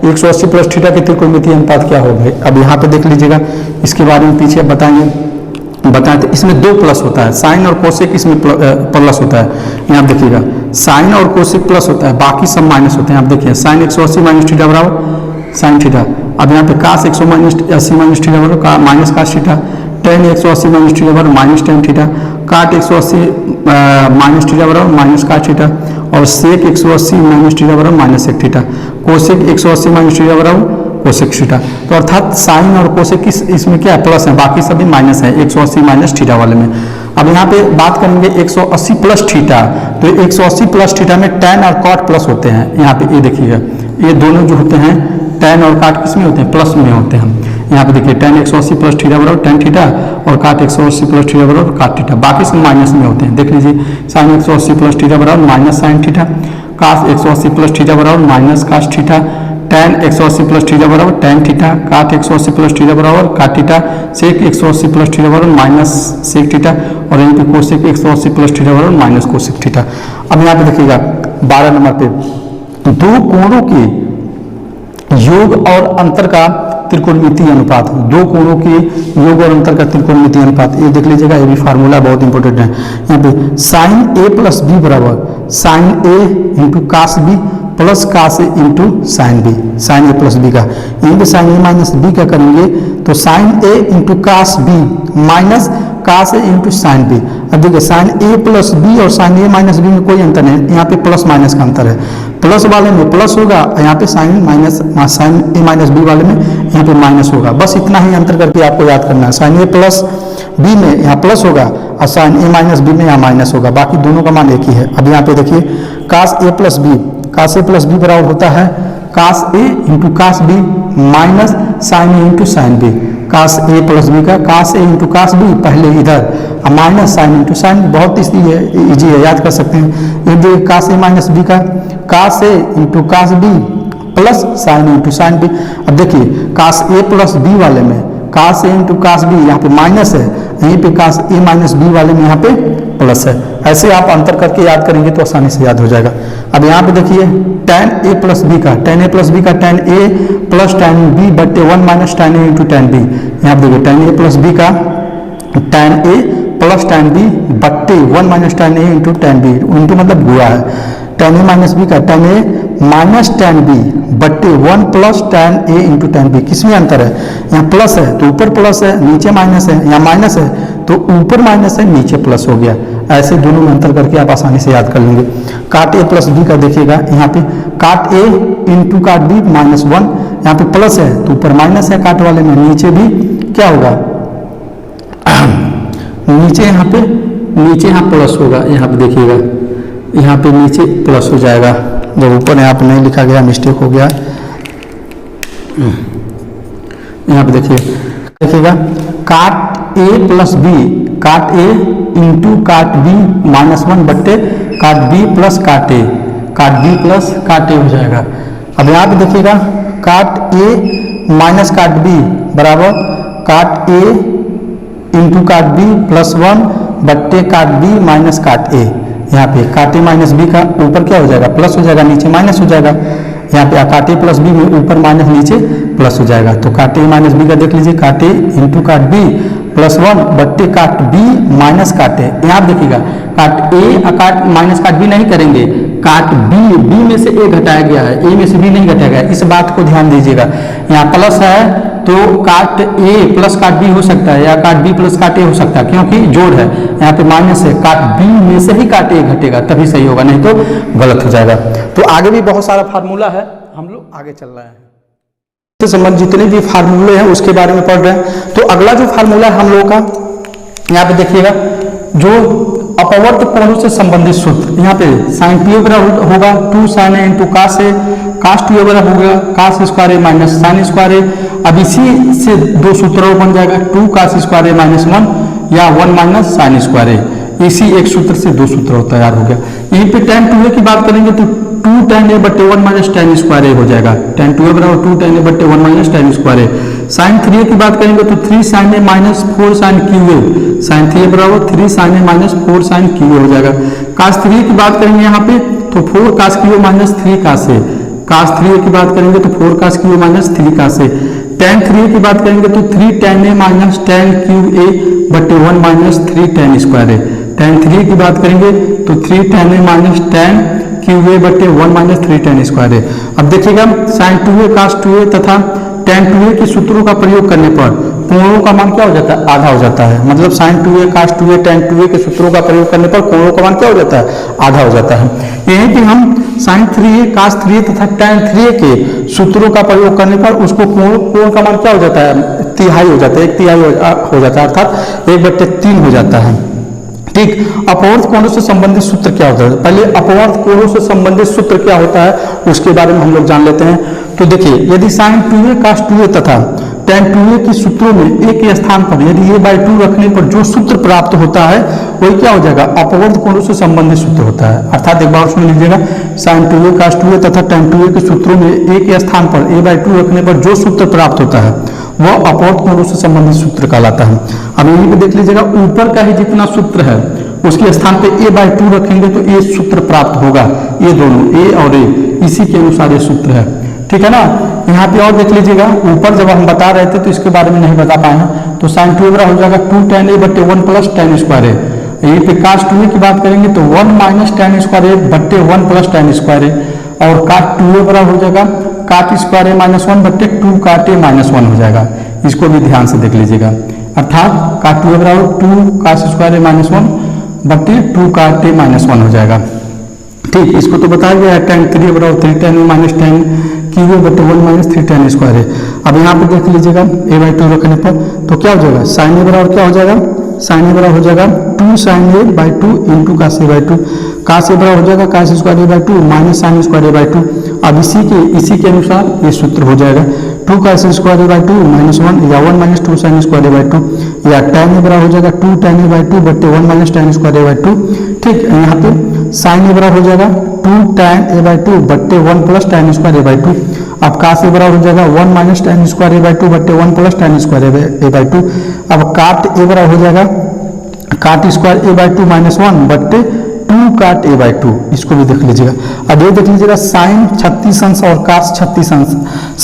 A: 180 प्लस थीटा के त्रिकोणमितीय अनुपात क्या होंगे। अब यहाँ पे देख लीजिएगा, इसके बारे में पीछे बताएंगे तो इसमें दो प्लस होता है, साइन और कोसेक इसमें प्लस होता है। यहाँ देखिएगा साइन और कोसेक प्लस होता है, बाकी सब माइनस होते हैं। आप देखिए साइन 180 माइनस थीटा बराबर साइन थीटा, अब यहाँ पे कास 180 माइनस थीटा बराबर minus cos theta, tan 180 minus theta बराबर minus tan theta, cot 180 minus theta बराबर माइनस काट थीटा, और सेक 180 माइनस थीटा बराबर minus sec theta, cosec 180 minus theta बराबर कोसेक थीटा। तो अर्थात साइन और कोसेक इसमें क्या है, प्लस है, बाकी सभी माइनस है 180 माइनस थीटा वाले में। अब यहाँ पे बात करेंगे 180 प्लस थीटा, तो 180 प्लस थीटा में टैन और कॉट प्लस होते हैं। यहाँ पे ये देखिएगा, ये दोनों जो होते हैं टैन और काट किस में होते हैं, प्लस में होते हैं। यहाँ पे देखिए टैन 180 प्लस थीटा बराबर टैन थीटा, और काट 180 प्लस थीटा बराबर काट थीटा, बाकी सब माइनस में होते हैं। देख लीजिए साइन 180 प्लस थीटा बराबर minus sine theta, cos 180 plus theta बराबर minus cos theta, tan 180 plus theta बराबर tan theta, cot 180 plus theta बराबर cot theta, sec 180 plus theta बराबर माइनस सेक थीटा, और यहाँ पे कोसेक 180 प्लस थीटा बराबर minus cosec theta. अब यहाँ पे देखिएगा 12 नंबर पे दो कोणों के योग और अंतर का त्रिकोणमितीय अनुपात, दो कोणों के योग और अंतर का त्रिकोणमितीय अनुपात, ये देख लीजिएगा, ये भी फार्मूला बहुत इंपॉर्टेंट है। यहाँ पे साइन ए प्लस बी बराबर sine A into cos B plus cos A into sine B, sine A plus B का, यहीं पे साइन ए माइनस बी का करेंगे तो sine A into cos B minus cos A into sine B. अब देखिए sine A plus B और sine A minus B में कोई अंतर नहीं, यहाँ पे प्लस माइनस का अंतर है, प्लस वाले में प्लस होगा, यहाँ पे साइन ए माइनस बी वाले में यहाँ पे माइनस होगा। बस इतना ही अंतर करके आपको याद करना है, साइन ए प्लस बी में यहाँ प्लस होगा और साइन ए माइनस बी में यहाँ माइनस होगा, बाकी दोनों का मान एक ही है। अब यहाँ पे देखिए cos A plus B, cos A plus B बराबर होता है cos A into cos B minus sine A into sine B, cos A plus B का cos A into cos B पहले इधर माइनस साइन इंटू साइन, बहुत easy है, याद कर सकते हैं। ये देखिए कास ए माइनस बी का cos A into cos B plus sine into sine B. अब देखिए कास ए प्लस बी वाले में कास ए इंटू कास बी यहाँ पे माइनस है, यहीं पे कास ए माइनस बी वाले में यहाँ पे प्लस है। ऐसे आप अंतर करके याद करेंगे तो आसानी से याद हो जाएगा। अब यहाँ पे देखिए tan a प्लस बी का tan a प्लस बी का tan a plus tan b बट्टे 1 minus tan a into tan b, यहाँ पे देखिए tan a प्लस बी का tan a plus tan b बट्टे 1 minus tan a into tan b, into मतलब गुणा है, tan a माइनस बी का tan a minus tan b बट्टे 1 plus tan a into tan b। किसमें अंतर है, यहाँ प्लस है तो ऊपर प्लस है नीचे माइनस है, यहाँ माइनस है तो ऊपर माइनस है नीचे प्लस हो गया। ऐसे दोनों में अंतर करके आप आसानी से याद कर लेंगे। काट ए प्लस बी का देखिएगा, यहाँ पे काट ए इंटू काट बी माइनस 1, यहाँ पे प्लस है तो ऊपर माइनस है काट वाले में, नीचे भी क्या होगा नीचे यहाँ प्लस होगा, यहाँ पे देखिएगा यहाँ पे नीचे प्लस हो जाएगा, जब ऊपर यहाँ पे नहीं लिखा गया मिस्टेक हो गया। यहाँ पे देखिएगा काट ए प्लस बी, काट ए इंटू काट बी -1 बट्टे काट बी प्लस काट ए, काट बी प्लस काट ए हो जाएगा। अब यहाँ पे देखिएगा काट ए माइनस काट बी बराबर काट ए इंटू काट बी +1 बट्टे काट बी माइनस काट ए। यहाँ पे काट ए माइनस बी का ऊपर क्या हो जाएगा, प्लस हो जाएगा, नीचे माइनस हो जाएगा। यहाँ पे काट ए प्लस बी में ऊपर माइनस नीचे प्लस हो जाएगा। तो काट ए माइनस बी का देख लीजिए, काट ए इंटू काट बी +1 बट्टे काट बी माइनस काट ए। यहाँ देखिएगा काट ए काट माइनस काट बी नहीं करेंगे, काट बी, बी में से ए घटाया गया है, ए में से बी नहीं घटाया गया, इस बात को ध्यान दीजिएगा। यहाँ प्लस है तो काट ए प्लस काट बी हो सकता है या काट बी प्लस काट ए हो सकता है, क्योंकि जोड़ है। यहाँ पे माइनस है, काट बी में से ही काट ए घटेगा तभी सही होगा, नहीं तो गलत हो जाएगा। तो आगे भी बहुत सारा फार्मूला है, हम लोग आगे चल रहे हैं, इससे संबंधित जितने भी फार्मूले हैं उसके बारे में पढ़ रहे हैं। तो अगला जो फार्मूला है हम लोग का, यहाँ पे देखिएगा जो अपवर्त कोणों से संबंधित सूत्र, यहाँ पे साइन पी बराबर होगा 2 sin a into cos A, cos two A बराबर होगा cos square A minus sine square A. अब इसी से दो सूत्र बन जाएगा 2 कास स्क्वायर ए -1 या 1 माइनस साइन स्क्वायर ए। इसी एक सूत्र से दो सूत्र तैयार हो गया। यहीं पे tan 2a की बात करेंगे तो 2 tan a बट्टे 1 माइनस tan स्क्वायर ए हो जाएगा। tan 2a बराबर 2 tan a बट्टे 1 minus tan square A. Sine 3a की बात करेंगे तो 3 sin a minus 4 sin qa, sine 3a बराबर 3 sin a minus 4 sin qa हो जाएगा। कास 3a की बात करेंगे यहाँ पे तो 4 कास qa minus 3 cos A. Cos 3a की बात करेंगे तो 4 कास qa माइनस 3 कास ए। tan 3a की बात करेंगे तो 3 tan a minus tan qa बट्टे 1 माइनस 3 tan स्क्वायर ए। tan 3a की बात करेंगे तो 3 tan a minus tan qa बट्टे 1 माइनस 3 tan स्क्वायर ए। अब देखिएगा sin 2a cos 2a तथा tan 2a के सूत्रों का प्रयोग करने पर कोणों का मान क्या हो जाता है, आधा हो जाता है। मतलब sin 2a cos 2a tan 2a के सूत्रों का प्रयोग करने पर कोणों का मान क्या हो जाता है, आधा हो जाता है। यहीं पे हम sin 3a cos 3a तथा tan 3a के सूत्रों का प्रयोग करने पर उसको कोण का मान क्या हो जाता है, तिहाई हो जाता है, 1/3 हो जाता है, अर्थात 1/3 हो जाता है। ठीक, अपवर्त कोणों से संबंधित सूत्र क्या होता है, पहले अपवर्त कोणों से संबंधित सूत्र क्या होता है उसके बारे में हम लोग जान लेते हैं। तो देखिए यदि sin 2a cos 2a तथा tan 2a के सूत्रों में एक के स्थान पर यदि a/2 रखने पर जो सूत्र प्राप्त होता है वही क्या हो जाएगा, अपवर्त कोणों से संबंधित सूत्र होता है। अर्थात एक बार सुन लीजिएगा, sin 2a cos 2a तथा tan 2a के सूत्रों में एक के स्थान पर a/2 रखने पर जो सूत्र प्राप्त होता है वह अपवर्त कोणों से संबंधित सूत्र कहलाता है। अब यहीं पे देख लीजिएगा ऊपर का ही जितना सूत्र है उसके स्थान पे a/2 रखेंगे तो ये सूत्र प्राप्त होगा, ये दोनों a और a इसी के अनुसार ये सूत्र है। ठीक है ना। यहाँ पे और देख लीजिएगा, ऊपर जब हम बता रहे थे तो इसके बारे में नहीं बता पाए हैं, तो sin 2a हो जाएगा 2 tan a बट्टे 1 प्लस tan स्क्वायर ए। यहीं पे cos 2a की बात करेंगे तो 1 माइनस tan स्क्वायर ए बट्टे 1 प्लस tan स्क्वायर ए, और cos 2a बराबर हो जाएगा cot स्क्वायर ए -1 बट्टे 2 cot a -1 हो जाएगा। इसको भी ध्यान से देख लीजिएगा, अर्थात cot 2a बराबर 2 cos स्क्वायर ए -1 बट्टे 2 cot a -1 हो जाएगा। ठीक, इसको तो बताया गया है tan 3 बराबर 3 tan a minus tan qa बट्टे 1 माइनस 3 tan स्क्वायर है। अब यहाँ पे देख लीजिएगा a/2 रखने पर तो क्या हो जाएगा, sin a बराबर क्या हो जाएगा, sin a बराबर हो जाएगा 2 sin a/2 into cos a/2, cos a बराबर हो जाएगा cos square a/2 minus sin square a/2। अब इसी के अनुसार ये सूत्र हो जाएगा 2 cos स्क्वायर a/2 -1 या 1 माइनस 2 sin स्क्वायर a/2, या tan a बराबर हो जाएगा 2 tan a/2 बट्टे 1 माइनस tan स्क्वायर a/2। ठीक, यहाँ पे sin a बराबर हो जाएगा 2 tan a/2 बट्टे 1 प्लस tan स्क्वायर a/2। अब cos a बराबर हो जाएगा 1 माइनस tan स्क्वायर a/2 बट्टे 1 प्लस tan स्क्वायर a/2। अब cot a बराबर हो जाएगा cot स्क्वायर a/2 -1 बट्टे 2 cot a/2। इसको भी देख लीजिएगा। अब ये देख लीजिएगा sin 36 अंश और cos 36 अंश,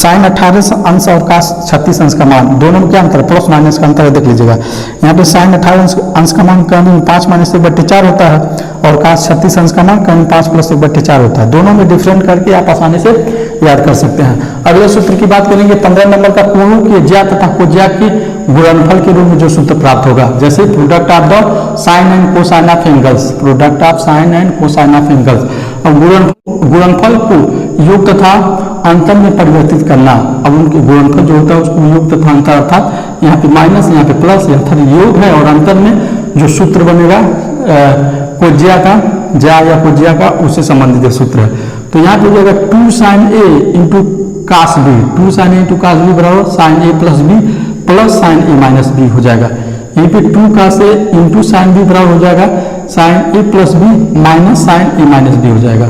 A: sin 18 अंश और cos 36 अंश का मान, दोनों में क्या अंतर, प्लस माइनस का अंतर है, देख लीजिएगा। यहाँ पे sin 18 अंश का मान कहीं 5 माइनस 1/4 होता है और cos 36 अंश का मान कहीं 5 प्लस 1/4 होता है। दोनों में डिफरेंट करके आप आसानी से याद कर सकते हैं। अगले सूत्र की बात करेंगे 15 नंबर का, कोणों के ज्या तथा कोज्या के गुणनफल के रूप में जो सूत्र प्राप्त होगा, जैसे product of the sine and cosine of angles, product of sine and cosine of angles. अब गुणनफल को योग तथा अंतर में परिवर्तित करना। अब उनके गुणनफल जो होता है उसको योग तथा अंतर, अर्थात यहाँ पे माइनस यहाँ पे प्लस, अर्थात योग है और अंतर में जो सूत्र बनेगा कोज्या का, ज्या या कोज्या का उससे संबंधित सूत्र है। तो यहाँ पे हो जाएगा 2 sin a into cos B, 2 sine A into cos B बराबर sine A plus B plus sine A minus B हो जाएगा। यहीं पे 2 cos A into sine B बराबर हो जाएगा sine A plus B minus sine A minus B हो जाएगा।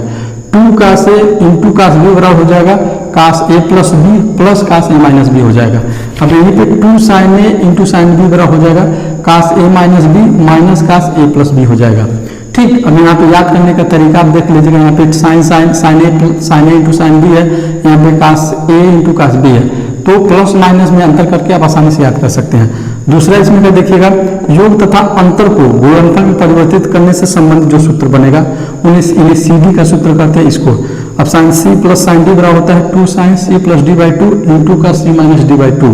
A: 2 cos A into cos B बराबर हो जाएगा कास A plus B plus cos A minus B हो जाएगा। अब यहीं पे 2 sine A into sine B बराबर हो जाएगा कास ए minus B minus cos A plus B हो जाएगा। ठीक, अब यहाँ पे याद करने का तरीका आप देख लीजिएगा। यहाँ पे sine A into sine B है, यहाँ पे कास ए इंटू कास बी है, तो प्लस माइनस में अंतर करके आप आसानी से याद कर सकते हैं। दूसरा इसमें क्या देखिएगा, योग तथा अंतर को गुणनफल में परिवर्तित करने से संबंधित जो सूत्र बनेगा उन्हें सीधी का सूत्र कहते हैं इसको। अब sine C plus sine D बराबर होता है 2 sine C plus D by 2 into cos C minus D by 2।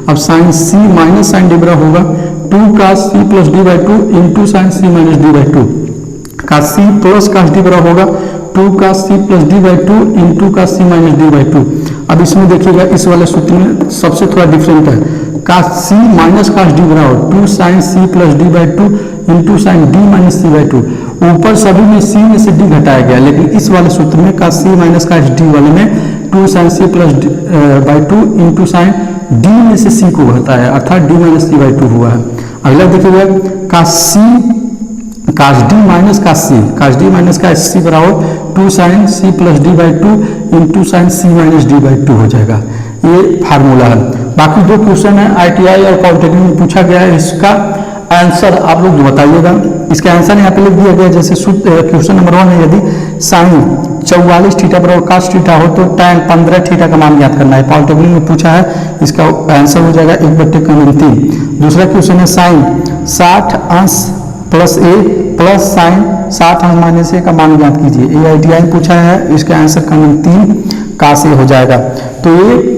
A: अब sine C minus sine D बराबर होगा 2 cos C plus D by 2 into sine C minus D by 2। Cos C plus का D बराबर होगा 2 cos C plus D by 2 into cos C minus D by 2। अब इसमें देखिएगा इस वाले सूत्र में सबसे थोड़ा डिफरेंट है, का सी माइनस का डी बराबर 2 sine C plus D by 2 into sine D minus C by 2। ऊपर सभी में सी में से डी घटाया गया, लेकिन इस वाले सूत्र में का सी माइनस का डी वाले में 2 sine C plus by 2 into sine D में से सी को घटाया, अर्थात डी माइनस सी बाई 2 हुआ है। अगला देखिएगा cos C cos D minus cos D minus cos C बराबर 2 sine C plus D by 2 into sine C minus D by 2 हो जाएगा। ये फार्मूला है। बाकी 2 क्वेश्चन है ITI और पॉलिटेक्निक में पूछा गया है, इसका आंसर आप लोग बताइएगा। इसका आंसर यहाँ पे लिख दिया गया, जैसे क्वेश्चन नंबर 1 है, यदि साइन 44 थीटा बराबर कास थीटा हो तो tan 15 थीटा का मान ज्ञात करना है। पॉलिटेक्निक में पूछा है, इसका आंसर हो जाएगा 1/3। दूसरा क्वेश्चन है साइन 60 अंश प्लस ए प्लस साइन 60 अंश माइनस ए का मान ज्ञात कीजिए। ये ITI पूछा है, इसका आंसर का नंबर 3 का से हो जाएगा। तो ये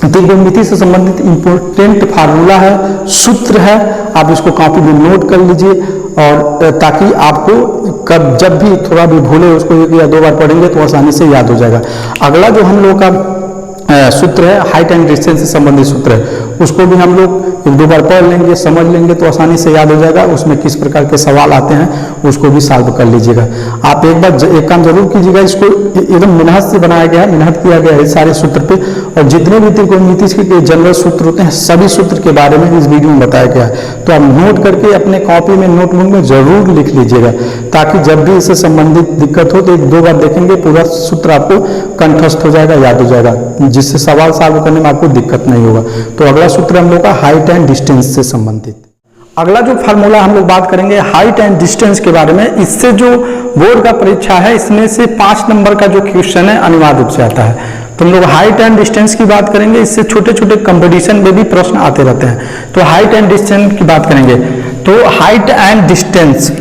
A: त्रिकोणमिति से संबंधित इंपोर्टेंट फार्मूला है, सूत्र है, आप इसको कॉपी में नोट कर लीजिए और ताकि आपको कब जब भी थोड़ा भी भूले उसको 1 या 2 बार पढ़ेंगे तो आसानी से याद हो जाएगा। अगला जो हम लोग का सूत्र है हाइट एंड डिस्टेंस से संबंधित सूत्र है, उसको भी हम लोग 1-2 बार पढ़ लेंगे, समझ लेंगे तो आसानी से याद हो जाएगा। उसमें किस प्रकार के सवाल आते हैं उसको भी सॉल्व कर लीजिएगा। आप एक बार एक काम जरूर कीजिएगा, इसको एकदम मेहनत से बनाया गया है, मेहनत किया गया है सारे सूत्र पे, और जितने भी त्रिकोणमिति के जनरल सूत्र होते हैं सभी सूत्र के बारे में इस वीडियो में बताया गया है। तो आप नोट करके अपने कॉपी में नोटबुक में जरूर लिख लीजिएगा, ताकि जब भी इससे संबंधित दिक्कत हो तो 1-2 बार देखेंगे पूरा सूत्र आपको कंठस्थ हो जाएगा, याद हो जाएगा, जिससे सवाल सॉल्व करने में आपको दिक्कत नहीं होगा। तो अगला सूत्र हम लोग का हाइट एंड डिस्टेंस से संबंधित। अगला जो फार्मूला हम लोग बात करेंगे हाइट एंड डिस्टेंस के बारे में। इससे जो बोर्ड का परीक्षा है इसमें से 5 नंबर का जो क्वेश्चन है अनिवार्य रूप से आता है। तो हम लोग हाइट एंड डिस्टेंस की बात करेंगे, इससे छोटे छोटे कंपटीशन में भी प्रश्न आते रहते हैं। तो हाइट एंड डिस्टेंस की बात करेंगे, तो हाइट एंड डिस्टेंस,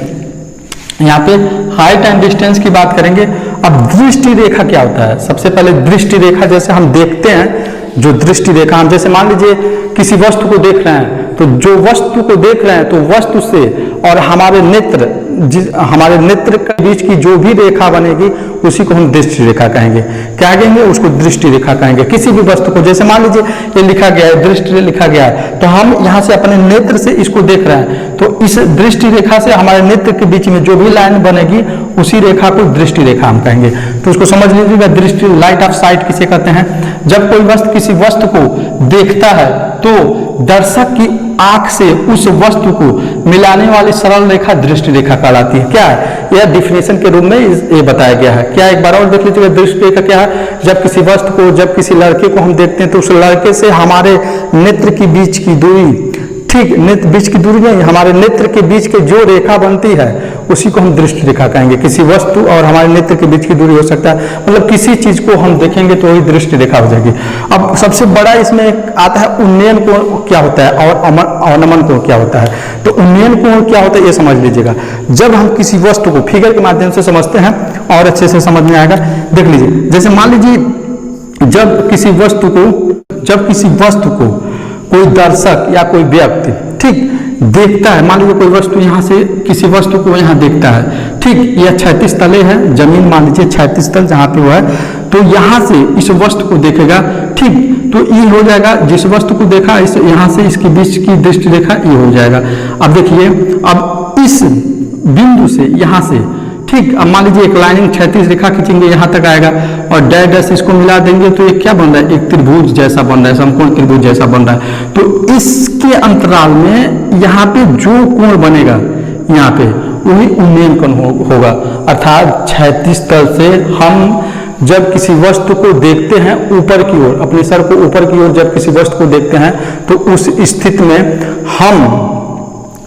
A: यहाँ पे हाइट एंड डिस्टेंस की बात करेंगे। अब दृष्टि रेखा क्या होता है? सबसे पहले दृष्टि रेखा जैसे हम देखते हैं, जो दृष्टि रेखा हम जैसे मान लीजिए किसी वस्तु को देख रहे हैं, तो जो वस्तु को देख रहे हैं तो वस्तु से और हमारे नेत्र के बीच की जो भी रेखा बनेगी उसी को हम दृष्टि रेखा कहेंगे। क्या कहेंगे? उसको दृष्टि रेखा कहेंगे। किसी भी वस्तु को, जैसे मान लीजिए ये लिखा गया है, दृष्टि लिखा गया है, तो हम यहाँ से अपने नेत्र से इसको देख रहे हैं, तो इस दृष्टि रेखा से हमारे नेत्र के बीच में जो भी लाइन बनेगी उसी रेखा को दृष्टि रेखा हम कहेंगे। तो उसको समझ लीजिएगा, दृष्टि लाइट ऑफ साइट किसे कहते हैं? जब कोई वस्तु किसी वस्तु को देखता है तो दर्शक की आंख से उस वस्तु को मिलाने वाली सरल रेखा दृष्टि रेखा कहलाती है। क्या है? यह डिफिनेशन के रूप में ये बताया गया है। क्या, एक बार और देख लीजिएगा, दृष्टि रेखा क्या है? जब किसी वस्तु को, जब किसी लड़के को हम देखते हैं तो उस लड़के से हमारे नेत्र की बीच की दूरी, ठीक नेत्र बीच की दूरी नहीं, हमारे नेत्र के बीच के जो रेखा बनती है उसी को हम दृष्टि रेखा कहेंगे। किसी वस्तु और हमारे नेत्र के बीच की दूरी हो सकता है, मतलब किसी चीज को हम देखेंगे तो वही दृष्टि रेखा हो जाएगी। अब सबसे बड़ा इसमें आता है उन्नयन कोण क्या होता है और अवनमन कोण क्या होता है। तो उन्नयन कोण क्या होता है ये समझ लीजिएगा। जब हम किसी वस्तु को फिगर के माध्यम से समझते हैं और अच्छे से समझ में आएगा। देख लीजिए, जैसे मान लीजिए जब किसी वस्तु को कोई दर्शक या कोई व्यक्ति ठीक देखता है, मान लीजिए कोई वस्तु यहाँ से किसी वस्तु को यहाँ देखता है, ठीक, यह 36 तले है, जमीन मान लीजिए 36 तल जहाँ पे हुआ है, तो यहाँ से इस वस्तु को देखेगा, ठीक, तो ये हो जाएगा, जिस वस्तु को देखा इस यहाँ से इसके बीच की दृष्टि रेखा ये हो जाएगा। अब देखिए, अब इस बिंदु से यहाँ से, ठीक। अब मान लीजिए एक लाइनिंग 36 रेखा खींचेंगे, यहाँ तक आएगा और डैश डैश इसको मिला देंगे तो ये क्या बन रहा है, एक त्रिभुज जैसा बन रहा है, समकोण त्रिभुज जैसा बन रहा है। तो इसके अंतराल में यहाँ पे जो कोण बनेगा यहाँ पे वही उन्नयन कोण होगा। अर्थात 36 तल से हम जब किसी वस्तु को देखते हैं ऊपर की ओर, अपने सर को ऊपर की ओर जब किसी वस्तु को देखते हैं तो उस स्थिति में हम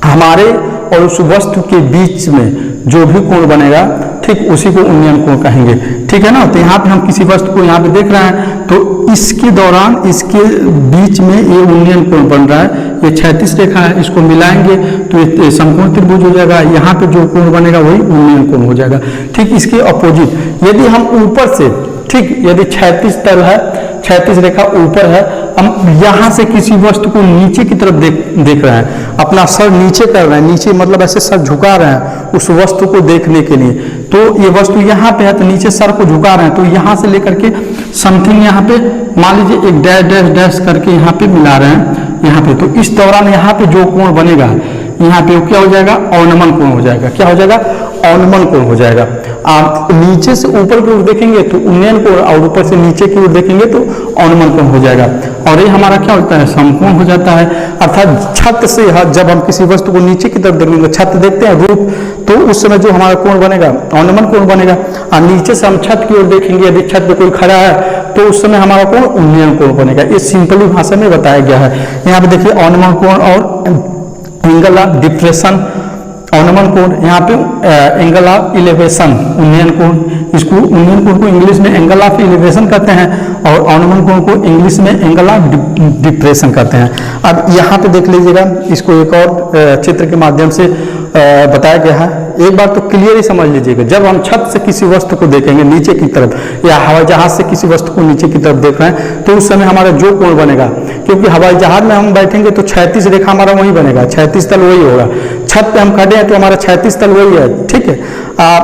A: हमारे और उस वस्तु के बीच में जो भी कोण बनेगा, ठीक, उसी को उन्नयन कोण कहेंगे। ठीक है ना। तो यहाँ पे हम किसी वस्तु को यहाँ पे देख रहे हैं तो इसके दौरान इसके बीच में ये उन्नयन कोण बन रहा है। ये 36 रेखा है, इसको मिलाएंगे तो ये समकोण त्रिभुज हो जाएगा। यहाँ पे जो कोण बनेगा वही उन्नयन कोण हो जाएगा। ठीक। इसके अपोजिट यदि हम ऊपर से, ठीक, यदि 36 तल है, 36 रेखा ऊपर है, हम यहाँ से किसी वस्तु को नीचे की तरफ देख रहे हैं, अपना सर नीचे कर रहे हैं, नीचे मतलब ऐसे सर झुका रहे हैं उस वस्तु को देखने के लिए। तो ये वस्तु यहाँ पे है तो नीचे सर को झुका रहे हैं, तो यहाँ से लेकर के समथिंग यहाँ पे मान लीजिए एक डैश डैश डैश करके यहाँ पे मिला रहे हैं यहाँ पे। तो इस दौरान यहाँ पे जो कोण बनेगा यहाँ पे क्या हो जाएगा, अवनमन कोण हो जाएगा। क्या हो जाएगा, अवनमन कोण हो जाएगा। आप नीचे से ऊपर की ओर देखेंगे तो उन्नयन कोण और ऊपर से नीचे की ओर देखेंगे तो अवनमन कोण हो जाएगा। और ये हमारा क्या होता है, समकोण हो जाता है। अर्थात छत से जब हम किसी वस्तु को नीचे की तरफ देखेंगे, छत देखते हैं रूप, तो उस समय जो हमारा कोण बनेगा अवनमन कोण बनेगा। और नीचे से हम छत की ओर देखेंगे, यदि छत पे कोई खड़ा है तो उस समय हमारा कोण उन्नयन कोण बनेगा। ये सिंपली भाषा में बताया गया है। यहाँ पे देखिए अवनमन कोण और एंगल ऑफ डिप्रेशन, अवनमन कोण, यहाँ पे एंगल ऑफ इलेवेशन, उन्नयन कोण, इसको उन्नयन कोण को इंग्लिश में एंगल ऑफ इलेवेशन कहते हैं और अवनमन कोण को इंग्लिश में एंगल ऑफ डिप्रेशन कहते हैं। अब यहाँ पे देख लीजिएगा, इसको एक और चित्र के माध्यम से बताया गया है। एक बार तो क्लियर ही समझ लीजिएगा, जब हम छत से किसी वस्तु को देखेंगे नीचे की तरफ या हवाई जहाज से किसी वस्तु को नीचे की तरफ देख रहे हैं तो उस समय हमारा जो कोण बनेगा, क्योंकि हवाई जहाज में हम बैठेंगे तो 36 रेखा हमारा वही बनेगा, 36 तल वही होगा। छत पे हम खड़े हैं तो हमारा 36 तल वही है। ठीक है।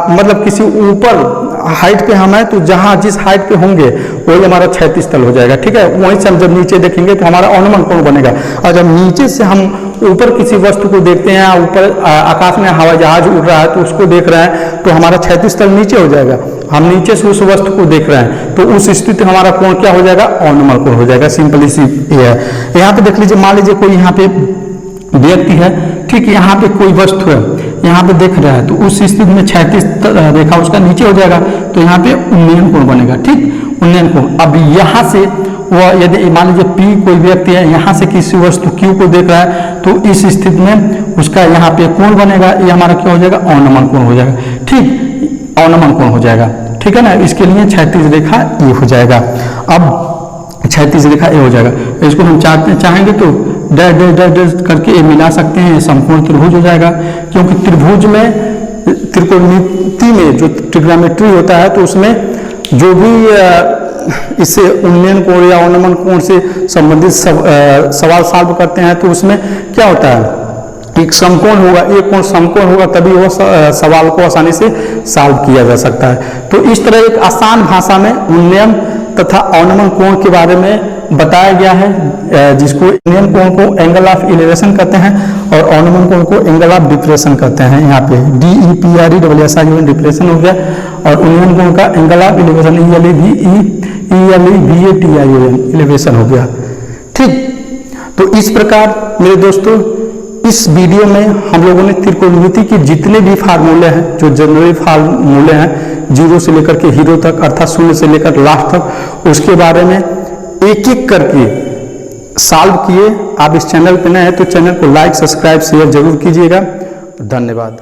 A: मतलब किसी ऊपर हाइट पे हम हैं तो जहां जिस हाइट पे होंगे वही हमारा 36 तल हो जाएगा। ठीक है। वहीं से हम जब नीचे देखेंगे तो हमारा अवनमन कोण बनेगा। और जब नीचे से हम ऊपर किसी वस्तु को देखते हैं, ऊपर आकाश में हवाई जहाज उड़ रहा है तो उसको देख रहे हैं तो हमारा 36 तल नीचे हो जाएगा। हम नीचे से उस वस्तु को देख रहे हैं तो उस स्थिति हमारा कोण क्या हो जाएगा, अवनमन कोण हो जाएगा। सिंपली सी ये है। यहाँ पे देख लीजिए, मान लीजिए कोई यहाँ पे व्यक्ति है, ठीक, यहाँ पे कोई वस्तु है, यहाँ पे देख रहा है तो उस स्थिति में 36 रेखा उसका नीचे हो जाएगा तो यहाँ पे उन्नयन कोण बनेगा। ठीक, उन्नयन कोण। अब यहाँ से वह यदि मान लीजिए पी कोई व्यक्ति है, यहाँ से किसी वस्तु क्यू को देख रहा है तो इस स्थिति में उसका यहाँ पे कोण बनेगा, ये हमारा क्या हो जाएगा, अवनमन कोण हो जाएगा। ठीक, अवनमन कोण हो जाएगा। ठीक है ना। इसके लिए 36 रेखा ये हो जाएगा। अब 36 रेखा ये हो जाएगा। इसको हम चाहेंगे तो डैश डैश डैश डैश करके ये मिला सकते हैं, समकोण त्रिभुज हो जाएगा। क्योंकि त्रिभुज में, त्रिकोणमिति में जो ट्रिग्नोमेट्री होता है तो उसमें जो भी इससे उन्नयन कोण या अवनमन कोण से संबंधित सवाल सॉल्व करते हैं तो उसमें क्या होता है, एक समकोण होगा, एक कोण समकोण होगा, तभी वो सवाल को आसानी से सॉल्व किया जा सकता है। तो इस तरह एक आसान भाषा में उन्नयन तथा अवनमन कोण के बारे में बताया गया है, जिसको उन्नयन कोण को एंगल ऑफ इलेवेशन कहते हैं और अवनमन कोण को एंगल ऑफ डिप्रेशन कहते हैं। यहाँ पे DEPRESSION डिप्रेशन हो गया और उन्नयन कोण का angle of elevation ELEVATION elevation हो गया। ठीक। तो इस प्रकार मेरे दोस्तों इस वीडियो में हम लोगों ने त्रिकोणमिति के जितने भी फार्मूले हैं, जो जनरल फार्मूले हैं, 0 से लेकर के हीरो तक, अर्थात 0 से लेकर लास्ट तक, उसके बारे में एक एक करके सॉल्व किए। आप इस चैनल पर नए हैं तो चैनल को लाइक, सब्सक्राइब, शेयर जरूर कीजिएगा। धन्यवाद।